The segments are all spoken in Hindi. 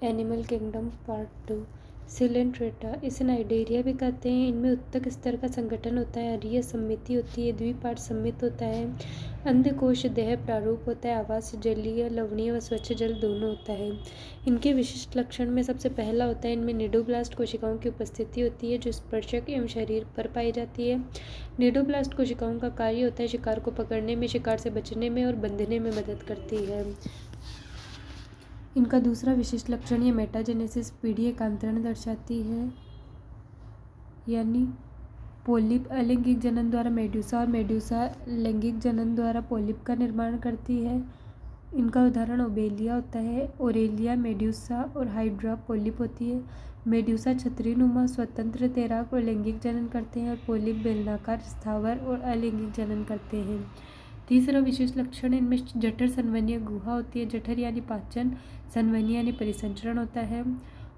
Animal kingdom part 2। सिलेंट्रेटा, इसे नाइडेरिया भी कहते हैं। इनमें उत्तक स्तर का संगठन होता है, अरीय सममिति होती है, द्विपार्श्व सममित होता है, अंधकोश देह प्रारूप होता है, आवास जलीय, लवणीय व स्वच्छ जल दोनों होता है। इनके विशिष्ट लक्षण में सबसे पहला होता है इनमें निडोब्लास्ट कोशिकाओं की उपस्थिति होती है जो स्पर्शक एवं शरीर पर पाई जाती है। निडोब्लास्ट कोशिकाओं का कार्य होता है शिकार को पकड़ने में, शिकार से बचने में और बंधने में मदद करती है। इनका दूसरा विशिष्ट लक्षण ये मेटाजेनेसिस पीढ़ी एकांतरण दर्शाती है, यानी पोलिप अलैंगिक जनन द्वारा मेड्यूसा और मेड्यूसा लैंगिक जनन द्वारा पोलिप का निर्माण करती है। इनका उदाहरण ओबेलिया होता है। ओरेलिया मेड्यूसा और हाइड्रा पोलिप होती है। मेड्यूसा छतरीनुमा स्वतंत्र तैराक और लैंगिक जनन करते हैं और पोलिप बेलनाकार स्थावर और अलैंगिक जनन करते हैं। तीसरा विशिष्ट लक्षण इनमें जठर संवहनीय गुहा होती है। जठर यानी पाचन, संवहनी यानी परिसंचरण होता है।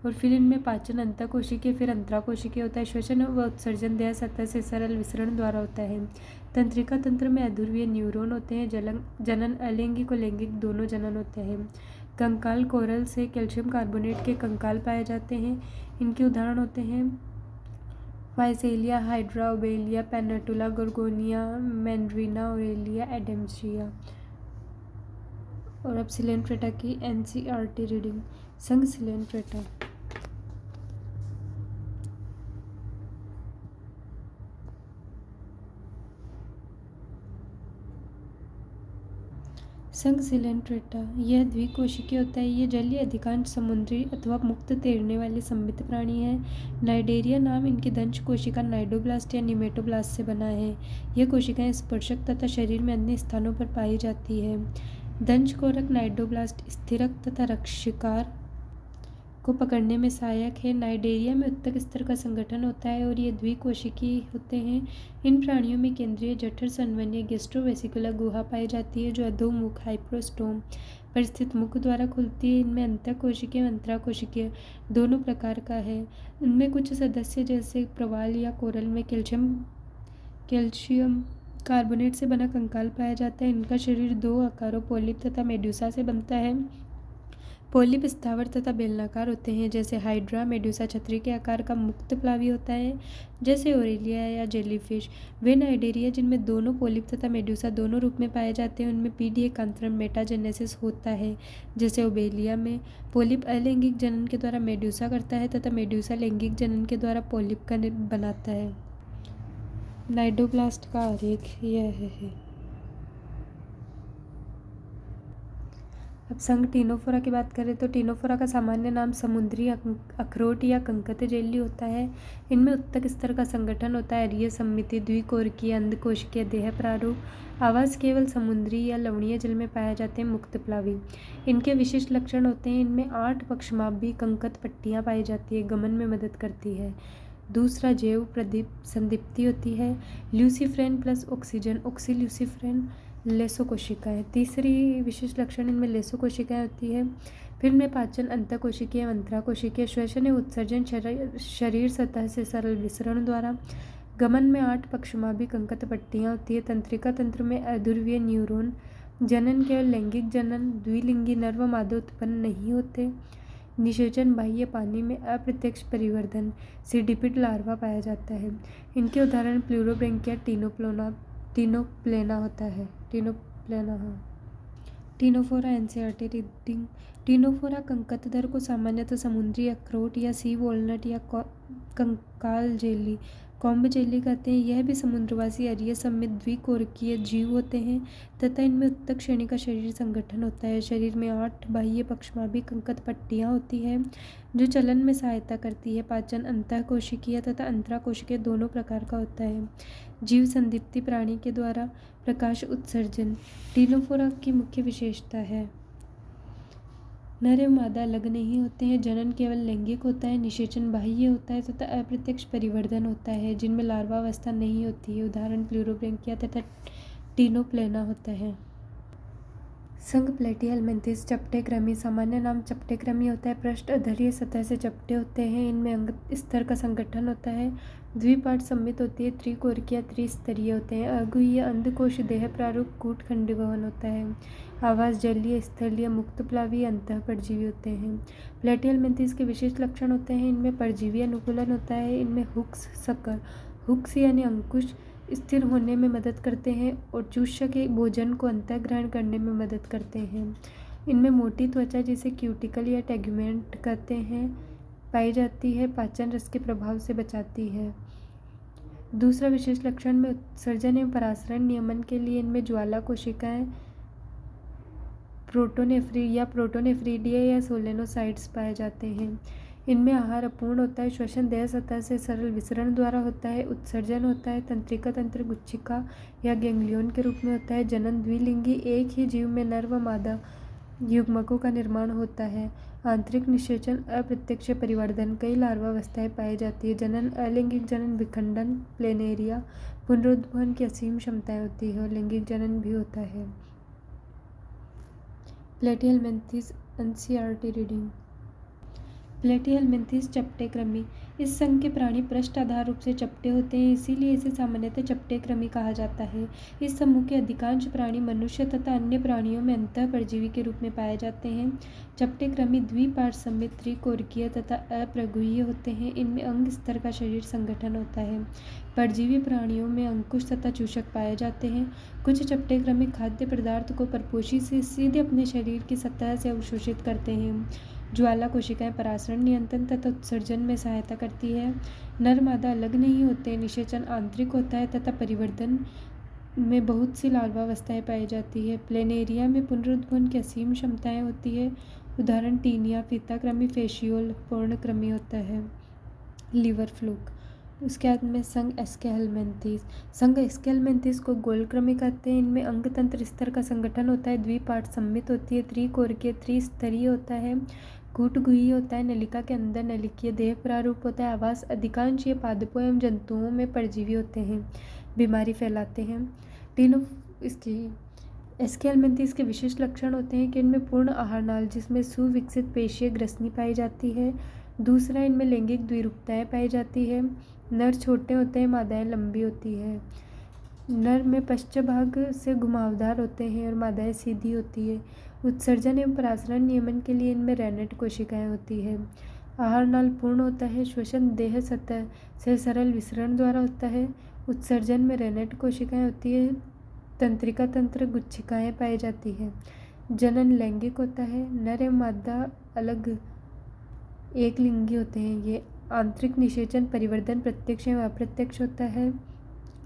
और फिर इनमें पाचन अंतःकोशिकीय फिर अंतराकोशिकीय होता है। श्वसन व उत्सर्जन देह सतह से सरल विसरण द्वारा होता है। तंत्रिका तंत्र में अध्रुवीय न्यूरॉन होते हैं। जनन अलैंगिक और लैंगिक दोनों जनन होते हैं। कंकाल कोरल से कैल्शियम कार्बोनेट के कंकाल पाए जाते हैं। इनके उदाहरण होते हैं वाइसेलिया, Hydra, Obelia, Pennatula, Gorgonia, Meandrina, Aurelia, Adamsia. और अब सिलेंट्रेटा की एनसीईआरटी रीडिंग। संघ सिलेंट्रेटा। संघ सिलेंट्रेटा यह द्विकोशिकीय होता है। ये जलीय, अधिकांश समुद्री अथवा मुक्त तैरने वाले सममित प्राणी है। नाइडेरिया नाम इनकी दंश कोशिका नाइडोब्लास्ट या निमेटोब्लास्ट से बना है। यह कोशिकाएं स्पर्शक तथा शरीर में अन्य स्थानों पर पाई जाती है। दंश कोरक नाइडोब्लास्ट स्थिरक तथा शिकार को पकड़ने में सहायक है। नाइडेरिया में उत्तक स्तर का संगठन होता है और ये द्विकोशिकीय होते हैं। इन प्राणियों में केंद्रीय जठर संवहनीय गैस्ट्रोवेसिकुलर गुहा पाई जाती है जो अधोमुख हाइपोस्टोम पर स्थित मुख द्वारा खुलती है। इनमें अंतःकोशिकीय और अंतराकोशिकीय दोनों प्रकार का है। इनमें कुछ सदस्य जैसे प्रवाल या कोरल में कैल्शियम कार्बोनेट से बना कंकाल पाया जाता है। इनका शरीर दो आकारों पोलिप तथा मेड्यूसा से बनता है। पोलिप स्थावर तथा बेलनाकार होते हैं जैसे हाइड्रा। मेड्यूसा छतरी के आकार का मुक्त प्लावी होता है जैसे ओरेलिया या जेलीफिश। वे नाइडेरिया जिनमें दोनों पोलिप तथा मेड्यूसा दोनों रूप में पाए जाते हैं उनमें पीढ़ी एकांतरण मेटाजेनेसिस होता है जैसे ओबेलिया में। पोलिप अलैंगिक जनन के द्वारा मेड्यूसा करता है तथा मेड्यूसा लैंगिक जनन के द्वारा पोलिप का बनाता है। नाइडोब्लास्ट का आरेख यह है। अब संघ टिनोफोरा की बात करें तो टिनोफोरा का सामान्य नाम समुद्री अखरोट या कंकत जेली होता है। इनमें उत्तक स्तर का संगठन होता है, अरीय सममिति, द्विकोशिकीय, अंधकोशिकीय देह प्रारूप। आवास केवल समुद्री या लवणीय जल में पाए जाते हैं, मुक्त प्लावी। इनके विशिष्ट लक्षण होते हैं इनमें 8 पक्षमापी कंकत पट्टियाँ पाई जाती है, गमन में मदद करती है। दूसरा जैव प्रदीप संदीप्ति होती है। ल्यूसीफ्रेन प्लस ऑक्सीजन, ऑक्सील्यूसीफ्रेन लेसो कोशिकाएँ। तीसरी विशिष्ट लक्षण इनमें लेसो कोशिकाएँ होती है। फिर इनमें पाचन अंतःकोशिकीय, अंतराकोशिकीय, श्वसन एवं उत्सर्जन शरीर सतह से सरल विसरण द्वारा। गमन में 8 पक्षमापी कंकत पट्टियाँ होती है। तंत्रिका तंत्र में अध्रुवीय न्यूरॉन। जनन केवल लैंगिक जनन, द्विलिंगी नर व मादा उत्पन्न नहीं होते। निषेचन बाह्य पानी में अप्रत्यक्ष परिवर्धन, सीडिपिड लार्वा पाया जाता है। इनके उदाहरण प्लूरोब्रैंकिया, टिनोप्लेना होता है। टिनोप्लेना टिनोफोरा एनसीईआरटी रीडिंग। टिनोफोरा कंकतधर को सामान्यतः समुद्री अखरोट या सी वॉलनट या कंकाल जेली, कॉम्ब जेली कहते हैं। यह भी समुद्रवासी अरीय सममित द्विकोशिकीय जीव होते हैं तथा इनमें उत्तक श्रेणी का शरीर संगठन होता है। शरीर में 8 बाह्य पक्षमापी कंकत पट्टियाँ होती हैं जो चलन में सहायता करती है। पाचन अंतःकोशिकीय तथा अंतराकोशिकीय दोनों प्रकार का होता है। जीव संदीप्ति प्राणी के द्वारा प्रकाश उत्सर्जन टिनोफोरा की मुख्य विशेषता है। नर एवं मादा अलग नहीं होते हैं। जनन केवल लैंगिक होता है। निषेचन बाह्य होता है तथा अप्रत्यक्ष परिवर्धन होता है जिनमें लार्वा अवस्था नहीं होती है। उदाहरण प्लूरोब्रैंकिया तथा टिनोप्लेना होता है। संघ प्लेटिहेल्मिन्थेस चपटे कृमि। सामान्य नाम चपटे कृमि होता है। पृष्ठ अधरीय सतह से चपटे होते हैं। इनमें अंग स्तर का संगठन होता है। द्विपार्श्व सममित होती है। त्रिकोरिक या त्रिस्तरीय होते हैं। अगुहीय अंधकोश देह प्रारूप कूट खंडीभवन होता है। आवास जलीय, स्थलीय, मुक्तप्लावी, अंतः परजीवी होते हैं। प्लेटिहेल्मिन्थेस के विशिष्ट लक्षण होते हैं। इनमें परजीवी अनुकूलन होता है। इनमें हुक्स सकर, हुक्स यानी अंकुश स्थिर होने में मदद करते हैं और चूष्य के भोजन को अंतः ग्रहण करने में मदद करते हैं। इनमें मोटी त्वचा जिसे क्यूटिकल या टेगुमेंट कहते हैं पाई जाती है। पाचन रस के प्रभाव से बचाती है। दूसरा विशेष लक्षण में उत्सर्जन एवं परासरण नियमन के लिए इनमें ज्वाला कोशिकाएं प्रोटोनेफ्रिडिया या सोलेनोसाइट्स पाए जाते हैं। इनमें आहार अपूर्ण होता है। श्वसन देह सतह से सरल विसरण द्वारा होता है। उत्सर्जन होता है तंत्रिका तंत्र गुच्छिका या गैंग्लियोन के रूप में होता है। जनन द्विलिंगी, एक ही जीव में नर व मादा युग्मकों का निर्माण होता है। आंतरिक निषेचन अप्रत्यक्ष परिवर्धन, कई लार्वावस्थाएं पाई जाती है। जनन अलैंगिक जनन, विखंडन, प्लेनेरिया, पुनरुद्भवन की असीम क्षमताएं होती है और लैंगिक जनन भी होता है। प्लेटिहेल्मिन्थेस एनसीईआरटी रीडिंग। प्लेटिहेल्मिन्थेस चपटे कृमि। इस संघ के प्राणी पृष्ठ आधार रूप से चपटे होते हैं, इसीलिए इसे सामान्यतः चपटे कृमि कहा जाता है। इस समूह के अधिकांश प्राणी मनुष्य तथा अन्य प्राणियों में अंतः परजीवी के रूप में पाए जाते हैं। चपटे कृमि द्विपार्श्व सममित, त्रिकोरिकीय तथा अप्रगुहीय होते हैं। इनमें अंग स्तर का शरीर संगठन होता है। परजीवी प्राणियों में अंकुश तथा चूषक पाए जाते हैं। कुछ चपटे कृमि खाद्य पदार्थ को परपोषी से सीधे अपने शरीर की सतह से अवशोषित करते हैं। ज्वाला कोशिकाएं परासरण, नियंत्रण तथा उत्सर्जन में सहायता करती है। नर मादा अलग नहीं होते। निषेचन आंतरिक होता है तथा परिवर्धन में बहुत सी लार्वावस्थाएं पाई जाती है। प्लेनेरिया में पुनरुद्भवन की असीम क्षमताएं होती है। उदाहरण टीनिया, फीताकृमि, फेशियोल पर्णकृमि होता है। Liver fluke. उसके बाद में संघ एस्केहेल्मिन्थेस। संघ एस्केहेल्मिन्थेस को गोलकृमि कहते हैं। इनमें अंग तंत्र स्तर का संगठन होता है। द्विपार्श्व सममित होती है। त्रिकोरिकीय, त्रिस्तरीय होता है। कूटगुही होता है। नलिका के अंदर नलिकीय देह प्रारूप होता है। आवास अधिकांश ये पादपों एवं जंतुओं में परजीवी होते हैं, बीमारी फैलाते हैं। एस्केहेल्मिन्थेस के विशिष्ट लक्षण होते हैं कि इनमें पूर्ण आहार नाल जिसमें सुविकसित पेशीय ग्रसनी पाई जाती है। दूसरा, इनमें लैंगिक द्विरूपताएं पाई जाती है। नर छोटे होते हैं, मादाएं लंबी होती है। नर में पश्च भाग से घुमावदार होते हैं और मादाएं सीधी होती है। उत्सर्जन एवं परासरण नियमन के लिए इनमें रेनेट कोशिकाएं होती है। आहार नाल पूर्ण होता है। श्वसन देह सतह से सरल विसरण द्वारा होता है। उत्सर्जन में रेनेट कोशिकाएं होती है। तंत्रिका तंत्र गुच्छिकाएं पाई जाती है। जनन लैंगिक होता है। नर एवं मादा अलग एक लिंगी होते हैं। ये आंतरिक निषेचन परिवर्धन प्रत्यक्ष एवं अप्रत्यक्ष होता है।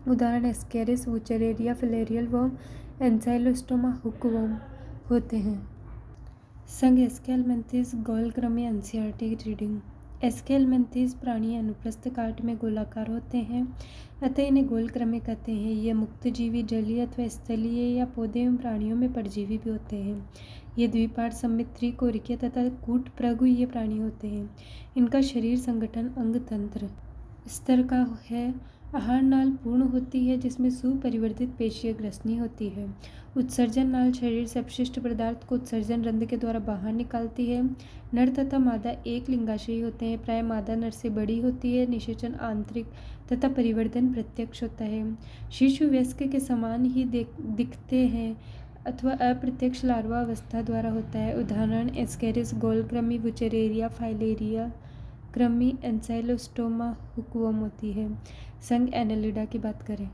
उदाहरण Ascaris, Wuchereria, filarial worm, Ancylostoma, hookworm होते हैं। संघ एस्केहेल्मिन्थेस गोलकृमि एनसीईआरटी रीडिंग। एस्केहेल्मिन्थेस प्राणी अनुप्रस्थ काट में गोलाकार होते हैं, अतः इन्हें गोलकृमि कहते हैं। ये मुक्तजीवी, जलीय अथवा स्थलीय या पौधे एवं प्राणियों में परजीवी भी होते हैं। ये द्विपार्श्व सममित, त्रिकोरिकीय तथा कूट प्रगुहीय प्राणी होते हैं। इनका शरीर संगठन अंग तंत्र स्तर का है। आहार नाल पूर्ण होती है जिसमें सुपरिवर्तित पेशीय ग्रसनी होती है। उत्सर्जन नाल शरीर से अपशिष्ट पदार्थ को उत्सर्जन रंध्र के द्वारा बाहर निकालती है। नर तथा मादा एक लिंगाशयी होते हैं। प्राय मादा नर से बड़ी होती है। निषेचन आंतरिक तथा परिवर्धन प्रत्यक्ष होता है। शिशु वयस्क के समान ही दिखते हैं अथवा अप्रत्यक्ष लार्वा अवस्था द्वारा होता है। उदाहरण एस्केरिस, गोलकृमि, वुचरेरिया, फाइलेरिया कृमि, एंसाइलोस्टोमा, हुकवर्म होती है। संघ एनेलिडा की बात करें।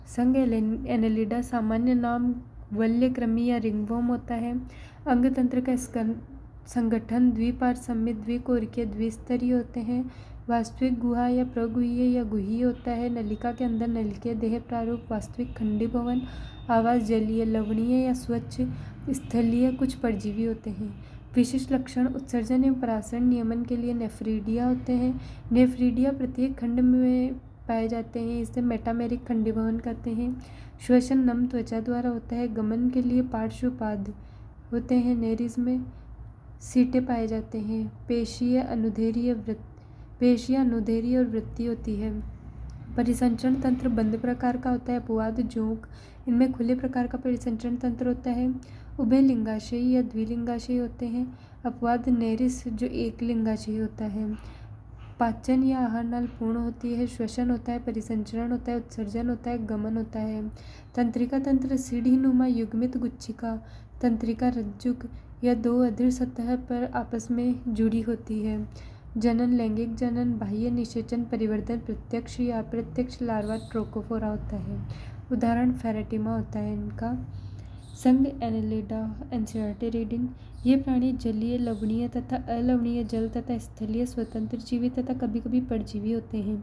संघ एनेलिडा सामान्य नाम वल्यकृमि या रिंगवर्म होता है। अंग तंत्र का संगठन द्विपार्श्व सममित, द्विकोरिकीय, द्विस्तरीय होते हैं। वास्तविक गुहा या प्रगुहीय या गुहीय होता है। नलिका के अंदर नलिकीय देह प्रारूप, वास्तविक खंडीभवन। आवास जलीय, लवणीय या स्वच्छ, स्थलीय। कुछ परजीवी होते हैं। विशिष्ट लक्षण उत्सर्जन एवं परासरण नियमन के लिए नेफ्रिडिया होते हैं। नेफ्रिडिया प्रत्येक खंड में पाए जाते हैं। इसे मेटामेरिक खंडीभवन कहते हैं। श्वसन नम त्वचा द्वारा होता है। गमन के लिए पार्श्वपाद होते हैं। नेरिज में सीटे पाए जाते हैं। पेशियाँ अनुदैर्ध्य और वृत्ति होती है। परिसंचरण तंत्र बंद प्रकार का होता है। अपवाद जोंक, इनमें खुले प्रकार का परिसंचरण तंत्र होता है। उभय लिंगाशयी या द्विलिंगाशयी होते हैं। अपवाद नेरिस जो एक लिंगाशयी होता है। पाचन या आहार नाल पूर्ण होती है। श्वसन होता है, परिसंचरण होता है, उत्सर्जन होता है, गमन होता है। तंत्रिका तंत्र सीढ़ीनुमा युग्मित गुच्छिका तंत्रिका रज्जुक या दो अधीर सतह पर आपस में जुड़ी होती है। जनन लैंगिक जनन, बाह्य निषेचन, परिवर्धन प्रत्यक्ष या अप्रत्यक्ष, लार्वा ट्रोकोफोरा होता है। उदाहरण फेरेटिमा होता है इनका। संघ एनेलिडा एनसीईआरटी रीडिंग। ये प्राणी जलीय, लवणीय तथा अलवणीय, जल तथा स्थलीय, स्वतंत्र जीवी तथा कभी कभी परजीवी होते हैं।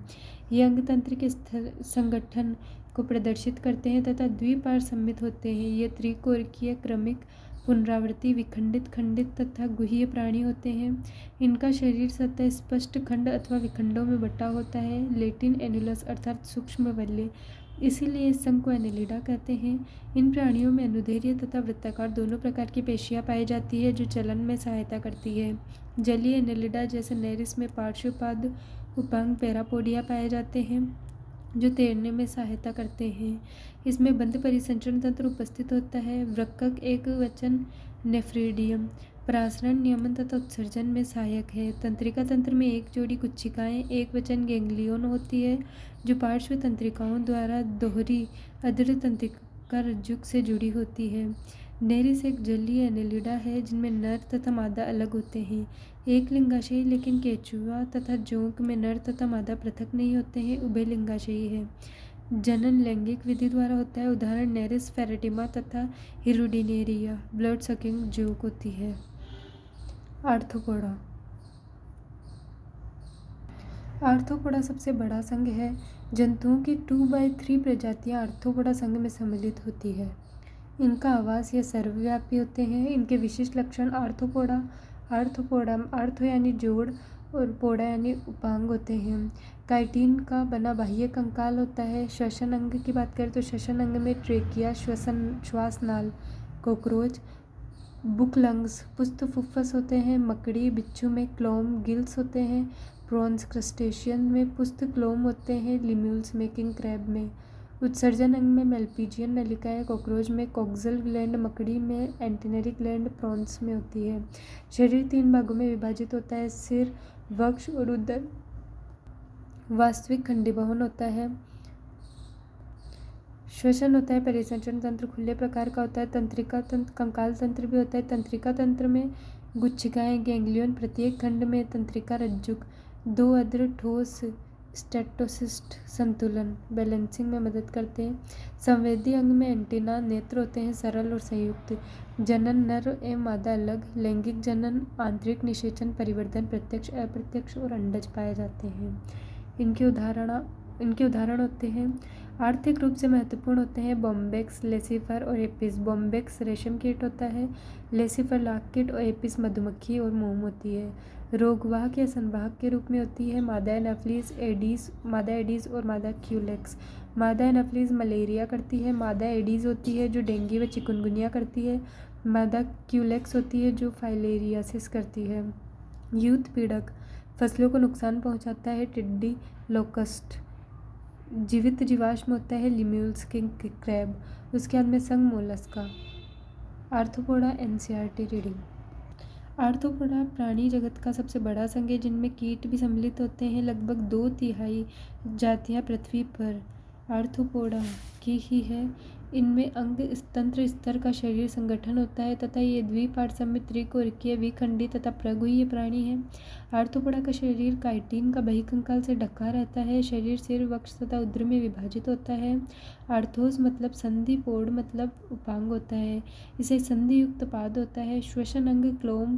ये अंग तंत्र के संगठन को प्रदर्शित करते हैं तथा द्विपार्श्वसंमित होते हैं। ये त्रिकोणीय, क्रमिक, पुनरावृत्ति, विखंडित, खंडित तथा गुह्य प्राणी होते हैं। इनका शरीर सतह स्पष्ट खंड अथवा विखंडों में बटा होता है। लेटिन एनुलस अर्थात सूक्ष्म बल्ले, इसीलिए इस संघ को एनेलिडा कहते हैं। इन प्राणियों में अनुदैर्ध्य तथा वृत्ताकार दोनों प्रकार की पेशियां पाई जाती है जो चलन में सहायता करती है। जलीय एनेलिडा जैसे नेरिस में पार्श्वपाद उपांग पैरापोडिया पाए जाते हैं जो तैरने में सहायता करते हैं। इसमें बंद परिसंचरण तंत्र उपस्थित होता है। वृक्क एक वचन नेफ्रिडियम परासरण, नियमन तथा उत्सर्जन में सहायक है। तंत्रिका तंत्र में एक जोड़ी गुच्छिकाएं एक वचन गैंग्लियोन होती है जो पार्श्व तंत्रिकाओं द्वारा दोहरी अधर तंत्रिका रज्जुक से जुड़ी होती है। नेरिस एक जलीय एनेलिडा है जिनमें नर तथा मादा अलग होते हैं। एक लिंगाशयी, लेकिन केचुआ तथा जोंक में नर तथा मादा पृथक नहीं होते हैं। उभय लिंगाशयी है। जनन लैंगिक विधि द्वारा होता है। उदाहरण नेरिस फेरेटिमा तथा हिरुडिनेरिया। ब्लड सकिंग जोंक होती है। आर्थ्रोपोडा। आर्थ्रोपोडा सबसे बड़ा संघ है। जंतुओं की 2/3 प्रजातियां आर्थ्रोपोडा संघ में सम्मिलित होती है। इनका आवास या सर्वव्यापी होते हैं। इनके विशिष्ट लक्षण आर्थ्रोपोडा आर्थो यानी जोड़ और पोडा यानी उपांग होते हैं। काइटिन का बना बाह्य कंकाल होता है। श्वसन अंग की बात करें तो श्वसन अंग में ट्रेकिया श्वास नाल, कॉकरोच बुक लंग्स पुस्त फुफ्फुस होते हैं। मकड़ी बिच्छू में क्लोम गिल्स होते हैं। प्रॉन्स क्रस्टेशियन में पुस्त क्लोम होते हैं। लिम्यूल्स में किंग क्रैब में। उत्सर्जन अंग में मेल्पीजियन नलिकाएं, कॉकरोच में कॉक्सल ग्लैंड, मकड़ी में एंटेनरी ग्लैंड, प्रॉन्स में होती है। शरीर 3 भागों में विभाजित होता है, सिर, वक्ष और उदर। वास्तविक खंडीभवन होता है। श्वसन होता है। परिसंचरण तंत्र खुले प्रकार का होता है। तंत्रिका तंत्र कंकाल तंत्र भी होता है। तंत्रिका तंत्र में गुच्छिकाएं गैंग्लियन, प्रत्येक खंड में तंत्रिका रज्जुक, 2 अधर ठोस स्टेटोसिस्ट संतुलन बैलेंसिंग में मदद करते हैं। संवेदी अंग में एंटीना, नेत्र होते हैं, सरल और संयुक्त। जनन नर एवं मादा अलग। लैंगिक जनन, आंतरिक निषेचन, परिवर्धन प्रत्यक्ष अप्रत्यक्ष और अंडज पाए जाते हैं। इनके उदाहरण होते हैं। आर्थिक रूप से महत्वपूर्ण होते हैं बॉम्बेक्स, लेसिफर और एपिस। बॉम्बेक्स रेशम कीट होता है। लेसिफर लाख कीट और एपिस मधुमक्खी और मोम होती है। रोगवाहक या संवाहक के रूप में होती है। मादा एडीज और मादा क्यूलेक्स। मादा एनाफ्लीज मलेरिया करती है। मादा एडीज होती है जो डेंगू व चिकनगुनिया करती है। मादा क्यूलेक्स होती है जो फाइलेरियासिस करती है। यूथ पीड़क फसलों को नुकसान पहुंचाता है। टिड्डी, लोकस्ट। जीवित जीवाश्म होता है लिम्यूल्स, किंग क्रैब। उसके बाद में संघ Mollusca. Arthropoda NCERT reading. Arthropoda प्राणी जगत का सबसे बड़ा संघ है जिनमें कीट भी सम्मिलित होते हैं। लगभग 2/3 जातियां पृथ्वी पर आर्थ्रोपोडा की ही है। इनमें अंग तंत्र स्तर का शरीर संगठन होता है तथा ये द्विपार्श्वसंमित, त्रिकोणीय, विखंडी तथा प्रगुह्य प्राणी है। आर्थ्रोपोडा का शरीर काइटिन का बहिकंकाल से ढका रहता है। शरीर सिर, वक्ष तथा उदर में विभाजित होता है। आर्थोस मतलब संधि, पोड मतलब उपांग होता है। इसे संधि युक्त पाद होता है। श्वसन अंग क्लोम,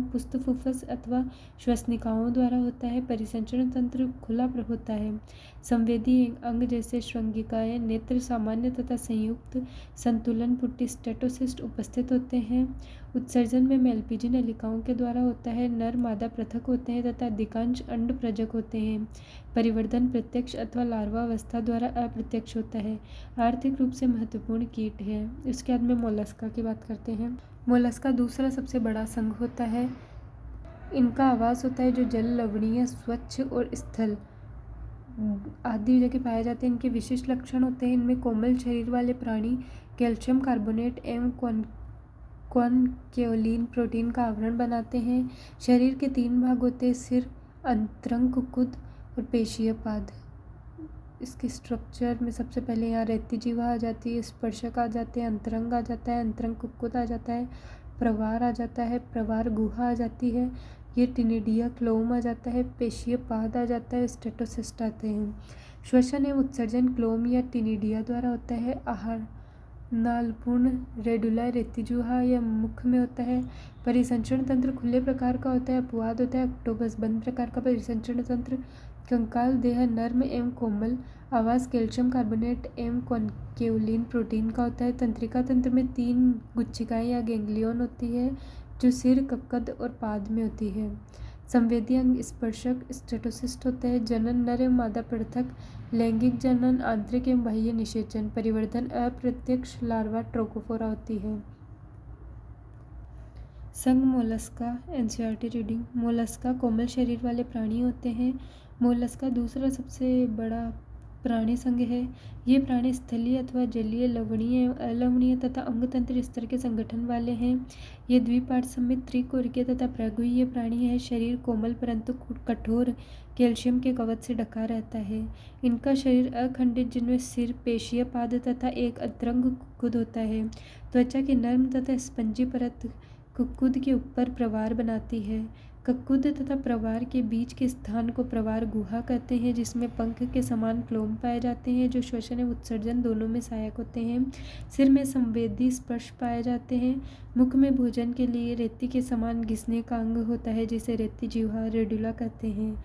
पुस्त फुफ्फुस अथवा श्वसनिकाओं द्वारा होता है। परिसंचरण तंत्र खुला होता है। संवेदी अंग जैसे श्रृंगिकाएं, नेत्र सामान्य तथा संयुक्त, संतुलन पुट्टी स्टेटोसिस्ट उपस्थित होते हैं। उत्सर्जन में मेल्पीजी नलिकाओं के द्वारा होता है। नर मादा पृथक होते हैं तथा अधिकांश अंड प्रजक होते हैं। परिवर्धन प्रत्यक्ष अथवा लार्वा अवस्था द्वारा अप्रत्यक्ष होता है। आर्थिक रूप से महत्वपूर्ण कीट है। इसके बाद में मोलस्का की बात करते हैं। मोलस्का दूसरा सबसे बड़ा संघ होता है। इनका आवास होता है जो जल, लवणीय, स्वच्छ और स्थल आदि जगह पाए जाते हैं। इनके विशिष्ट लक्षण होते हैं। इनमें कोमल शरीर वाले प्राणी कैल्शियम कार्बोनेट एवं कॉन्क्योलिन प्रोटीन का आवरण बनाते हैं। शरीर के 3 भाग होते हैं, सिर, अंतरंग, कुक्कुद और पेशीय पाद। इसके स्ट्रक्चर में सबसे पहले यहाँ रेतिजीवा आ जाती है, स्पर्शक आ जाते हैं, अंतरंग आ जाता है, अंतरंग कुक्कुद आ जाता है, प्रवार आ जाता है, प्रवार गुहा आ जाती है, ये टिनिडिया क्लोम आ जाता है, पेशीय पाद आ जाता है, स्टेटोसिस्ट आते हैं। श्वसन एवं उत्सर्जन क्लोम या टिनिडिया द्वारा होता है। आहार नालपूर्ण रेडुला रेतिजुहा या मुख में होता है। परिसंचरण तंत्र खुले प्रकार का होता है, अपवाद होता है ऑक्टोपस। बंद प्रकार का परिसंचरण तंत्र कंकाल देह नर्म एवं कोमल, आवास कैल्शियम कार्बोनेट एवं कॉन्क्योलिन प्रोटीन का होता है। तंत्रिका तंत्र में 3 गुच्छिकाएं या गैंग्लियन होती है जो सिर, कक्कद और पाद में होती है। संवेदी अंग स्पर्शक स्टेटोसिस्ट होता है। जनन नर एवं मादा पृथक, लैंगिक जनन आंतरिक एवं बाह्य निषेचन, परिवर्धन अप्रत्यक्ष, लार्वा ट्रोकोफोरा होती है। संघ मोलस्का एनसीईआरटी रीडिंग। मोलस्का कोमल शरीर वाले प्राणी होते हैं। मोलस्का दूसरा सबसे बड़ा प्राणी संघ है। ये प्राणी स्थलीय अथवा जलीय, लवणीय एवं अलवणीय तथा अंगतंत्र स्तर के संगठन वाले हैं। ये द्विपार्श्व समेत त्रिकोरिकीय तथा प्रगुहीय प्राणी है। शरीर कोमल परंतु कठोर कैल्शियम के कवच से ढका रहता है। इनका शरीर अखंडित, जिनमें सिर, पेशीय पाद तथा एक अंतरंग कुक्कुद होता है। त्वचा की नर्म तथा स्पंजी परत कुक्कुद के ऊपर प्रवार बनाती है। कक्कुद तथा प्रवार के बीच के स्थान को प्रवार गुहा कहते हैं, जिसमें पंख के समान क्लोम पाए जाते हैं जो श्वसन एवं उत्सर्जन दोनों में सहायक होते हैं। सिर में संवेदी स्पर्श पाए जाते हैं। मुख में भोजन के लिए रेती के समान घिसने का अंग होता है जिसे रेतिजिह्वा रेडुला कहते हैं।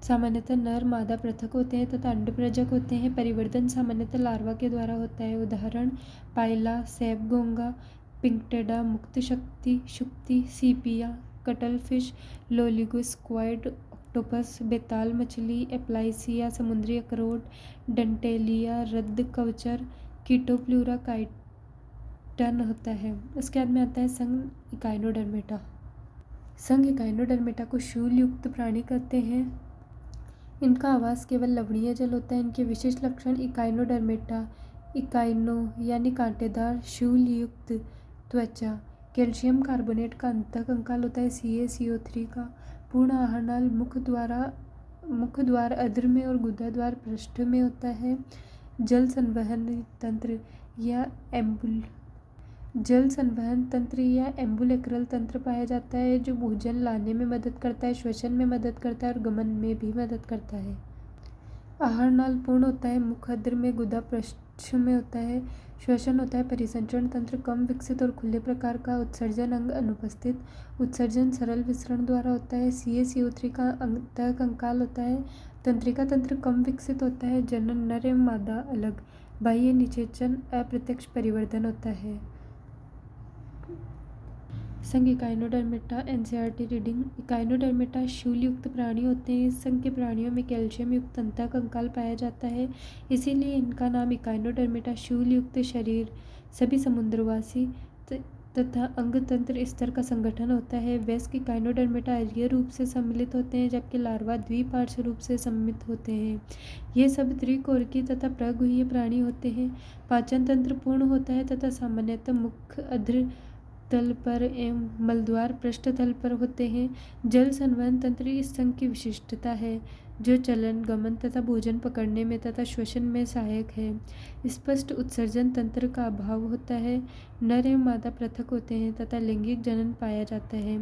सामान्यतः नर मादा पृथक होते हैं तथा अंडप्रजक होते हैं। परिवर्धन सामान्यतः लार्वा के द्वारा होता है। उदाहरण पाइला, सैप घोंगा, पिंकटेडा, मुक्त शुक्ति, सीपिया, कटलफिश, लोलिगोस्क्वाइड, ऑक्टोपस, बेताल मछली, एप्लाइसिया, समुद्री अखरोट, डंटेलिया, रद्द कवचर, कीटोप्लूरा काइटन होता है। उसके बाद में आता है संघ इकाइनोडर्मेटा। संघ इकाइनोडर्मेटा को शूल युक्त प्राणी कहते हैं। इनका आवास केवल लवणीय जल होता है। इनके विशिष्ट लक्षण इकाइनोडर्मेटा, इकाइनो यानी कांटेदार शूल युक्त त्वचा, कैल्शियम कार्बोनेट का अंतःकंकाल होता है CaCO3 का, पूर्ण आहारनाल मुख द्वार अधर में और गुदा द्वार पृष्ठ में होता है। जल संवहन तंत्र या एम्बुलेक्रल तंत्र पाया जाता है जो भोजन लाने में मदद करता है, श्वसन में मदद करता है और गमन में भी मदद करता है। आहारनाल पूर्ण होता है, मुख अधर में, गुदा पृष्ठ में होता है। श्वसन होता है। परिसंचरण तंत्र कम विकसित और खुले प्रकार का। उत्सर्जन अंग अनुपस्थित। उत्सर्जन सरल विसरण द्वारा होता है। CaCO3 का अंतःकंकाल होता है। तंत्रिका तंत्र कम विकसित होता है। जनन नर एवं मादा अलग। बाह्य निषेचन अप्रत्यक्ष, परिवर्धन होता है। संघ इकाइनोडर्मेटा एनसीईआरटी रीडिंग। इकाइनोडर्मेटा शूलयुक्त प्राणी होते हैं। इस संघ के प्राणियों में कैल्शियम युक्त अंतःकंकाल पाया जाता है, इसीलिए इनका नाम इकाइनोडर्मेटा। शूलयुक्त शरीर, सभी समुद्रवासी तथा अंगतंत्र स्तर का संगठन होता है। वयस्क इकाइनोडर्मेटा अरीय रूप से सम्मिलित होते हैं जबकि लार्वा द्विपार्श्व रूप से सम्मिलित होते हैं। ये सब त्रिकोरिकी तथा प्रगुहीय प्राणी होते हैं। पाचन तंत्र पूर्ण होता है तथा सामान्यतः मुख अधर तल पर एवं मलद्वार पृष्ठ तल पर होते हैं। जल संवहन तंत्र इस संघ की विशिष्टता है जो चलन, गमन तथा भोजन पकड़ने में तथा श्वसन में सहायक है। स्पष्ट उत्सर्जन तंत्र का अभाव होता है। नर एवं मादा पृथक होते हैं तथा लैंगिक जनन पाया जाता है।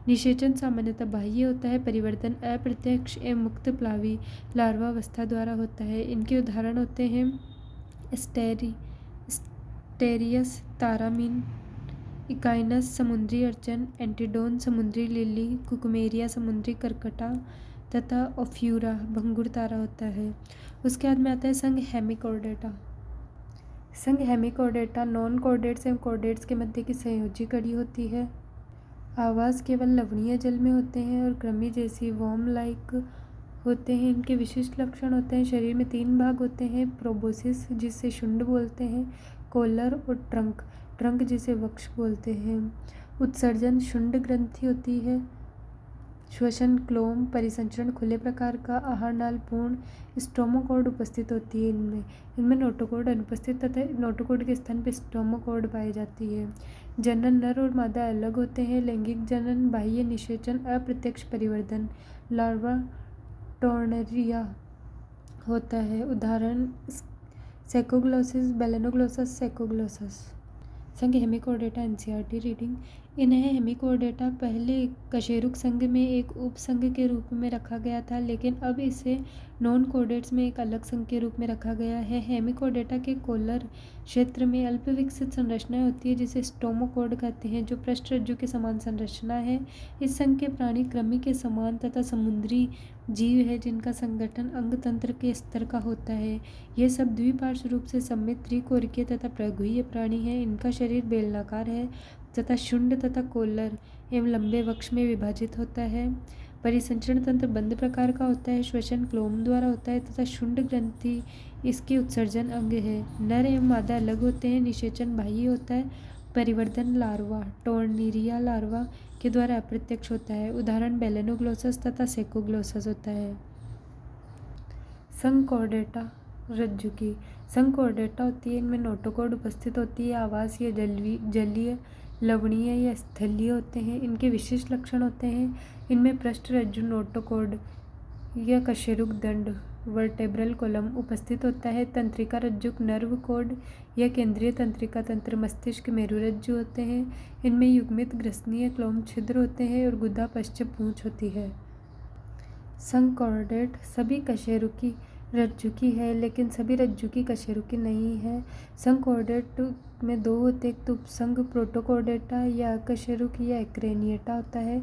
निषेचन सामान्यतः बाह्य होता है। परिवर्तन अप्रत्यक्ष एवं मुक्त प्लावी लार्वावस्था द्वारा होता है। इनके उदाहरण होते हैं स्टेरियस, तारामीन, इकाइनस समुद्री अर्चन, एंटीडोन समुद्री लिली, कुकुमेरिया समुद्री करकटा तथा ओफ्यूरा भंगुर तारा होता है। उसके बाद में आता है संघ हेमिकॉर्डेटा। संघ हेमिकॉर्डेटा नॉन कॉर्डेट्स एवं कॉर्डेट्स के मध्य की संयोजी कड़ी होती है। आवास केवल लवणीय जल में होते हैं और कृमि जैसी वॉर्म लाइक होते हैं। इनके विशिष्ट लक्षण होते हैं। शरीर में 3 भाग होते हैं, प्रोबोसिस जिसे शुंड बोलते हैं, कोलर और ट्रंक जिसे वक्ष बोलते हैं। उत्सर्जन शुंड ग्रंथि होती है। श्वसन क्लोम परिसंचरण खुले प्रकार का आहार नाल पूर्ण स्टोमोकॉर्ड उपस्थित होती है। इनमें नोटोकॉर्ड अनुपस्थित तथा नोटोकॉर्ड के स्थान पर स्टोमोकॉर्ड पाई जाती है। जनन नर और मादा अलग होते हैं। लैंगिक जनन, बाह्य निषेचन, अप्रत्यक्ष परिवर्धन, लार्वा टोर्नेरिया होता है। उदाहरण सेकोग्लोसिस, बेलेनोग्लोसस, सेकोग्लोसस। संघ हेमिकोर्डेटा एनसीईआरटी रीडिंग। इन्हें हेमिकोर्डेटा पहले कशेरुक संघ में एक उपसंघ के रूप में रखा गया था, लेकिन अब इसे नॉन कोर्डेट्स में एक अलग संघ के रूप में रखा गया है। हेमिकोर्डेटा के कोलर क्षेत्र में अल्प विकसित संरचनाएं होती है जिसे स्टोमोकॉर्ड कहते हैं, जो पृष्ठरज्जु के समान संरचना है। इस संघ के प्राणी कृमि के समान तथा समुद्री जीव है जिनका संगठन अंग तंत्र के स्तर का होता है। ये सब द्विपार्श्व रूप से सममित त्रिकोरिकीय तथा प्रगुह्य प्राणी हैं। इनका शरीर बेलनाकार है तथा शुंड तथा कोलर एवं लंबे वक्ष में विभाजित होता है। परिसंचरण तंत्र बंद प्रकार का होता है। श्वसन क्लोम द्वारा होता है तथा शुंड ग्रंथि इसके उत्सर्जन अंग है। नर एवं मादा अलग होते हैं। निषेचन बाह्य होता है। परिवर्धन लार्वा टोर्नेरिया लार्वा के द्वारा अप्रत्यक्ष होता है। उदाहरण बेलेनोग्लोसस तथा सेकोग्लोसस होता है। संकॉर्डेटा रज्जुकी। संकॉर्डेटा होती है, इनमें नोटोकॉर्ड उपस्थित होती है। आवासीय, जलीय, लवणीय या स्थलीय होते हैं। इनके विशिष्ट लक्षण होते हैं। इनमें पृष्ठरज्जु नोटोकॉर्ड या कशेरुक दंड वर्टेब्रल कॉलम उपस्थित होता है। तंत्रिका रज्जुक नर्व कॉर्ड या केंद्रीय तंत्रिका तंत्र मस्तिष्क मेरुरज्जु होते हैं। इनमें युग्मित ग्रसनीय क्लोम छिद्र होते हैं और गुदा पश्च पूंछ होती है। संकॉर्डेट सभी कशेरुकी रज्जुकी है, लेकिन सभी रज्जुकी कशेरुकी नहीं है। संकॉर्डेट में दो होते हैं, एक तो उपसंघ प्रोटोकॉर्डेटा या कशेरुकी या एक्रेनिएटा होता है,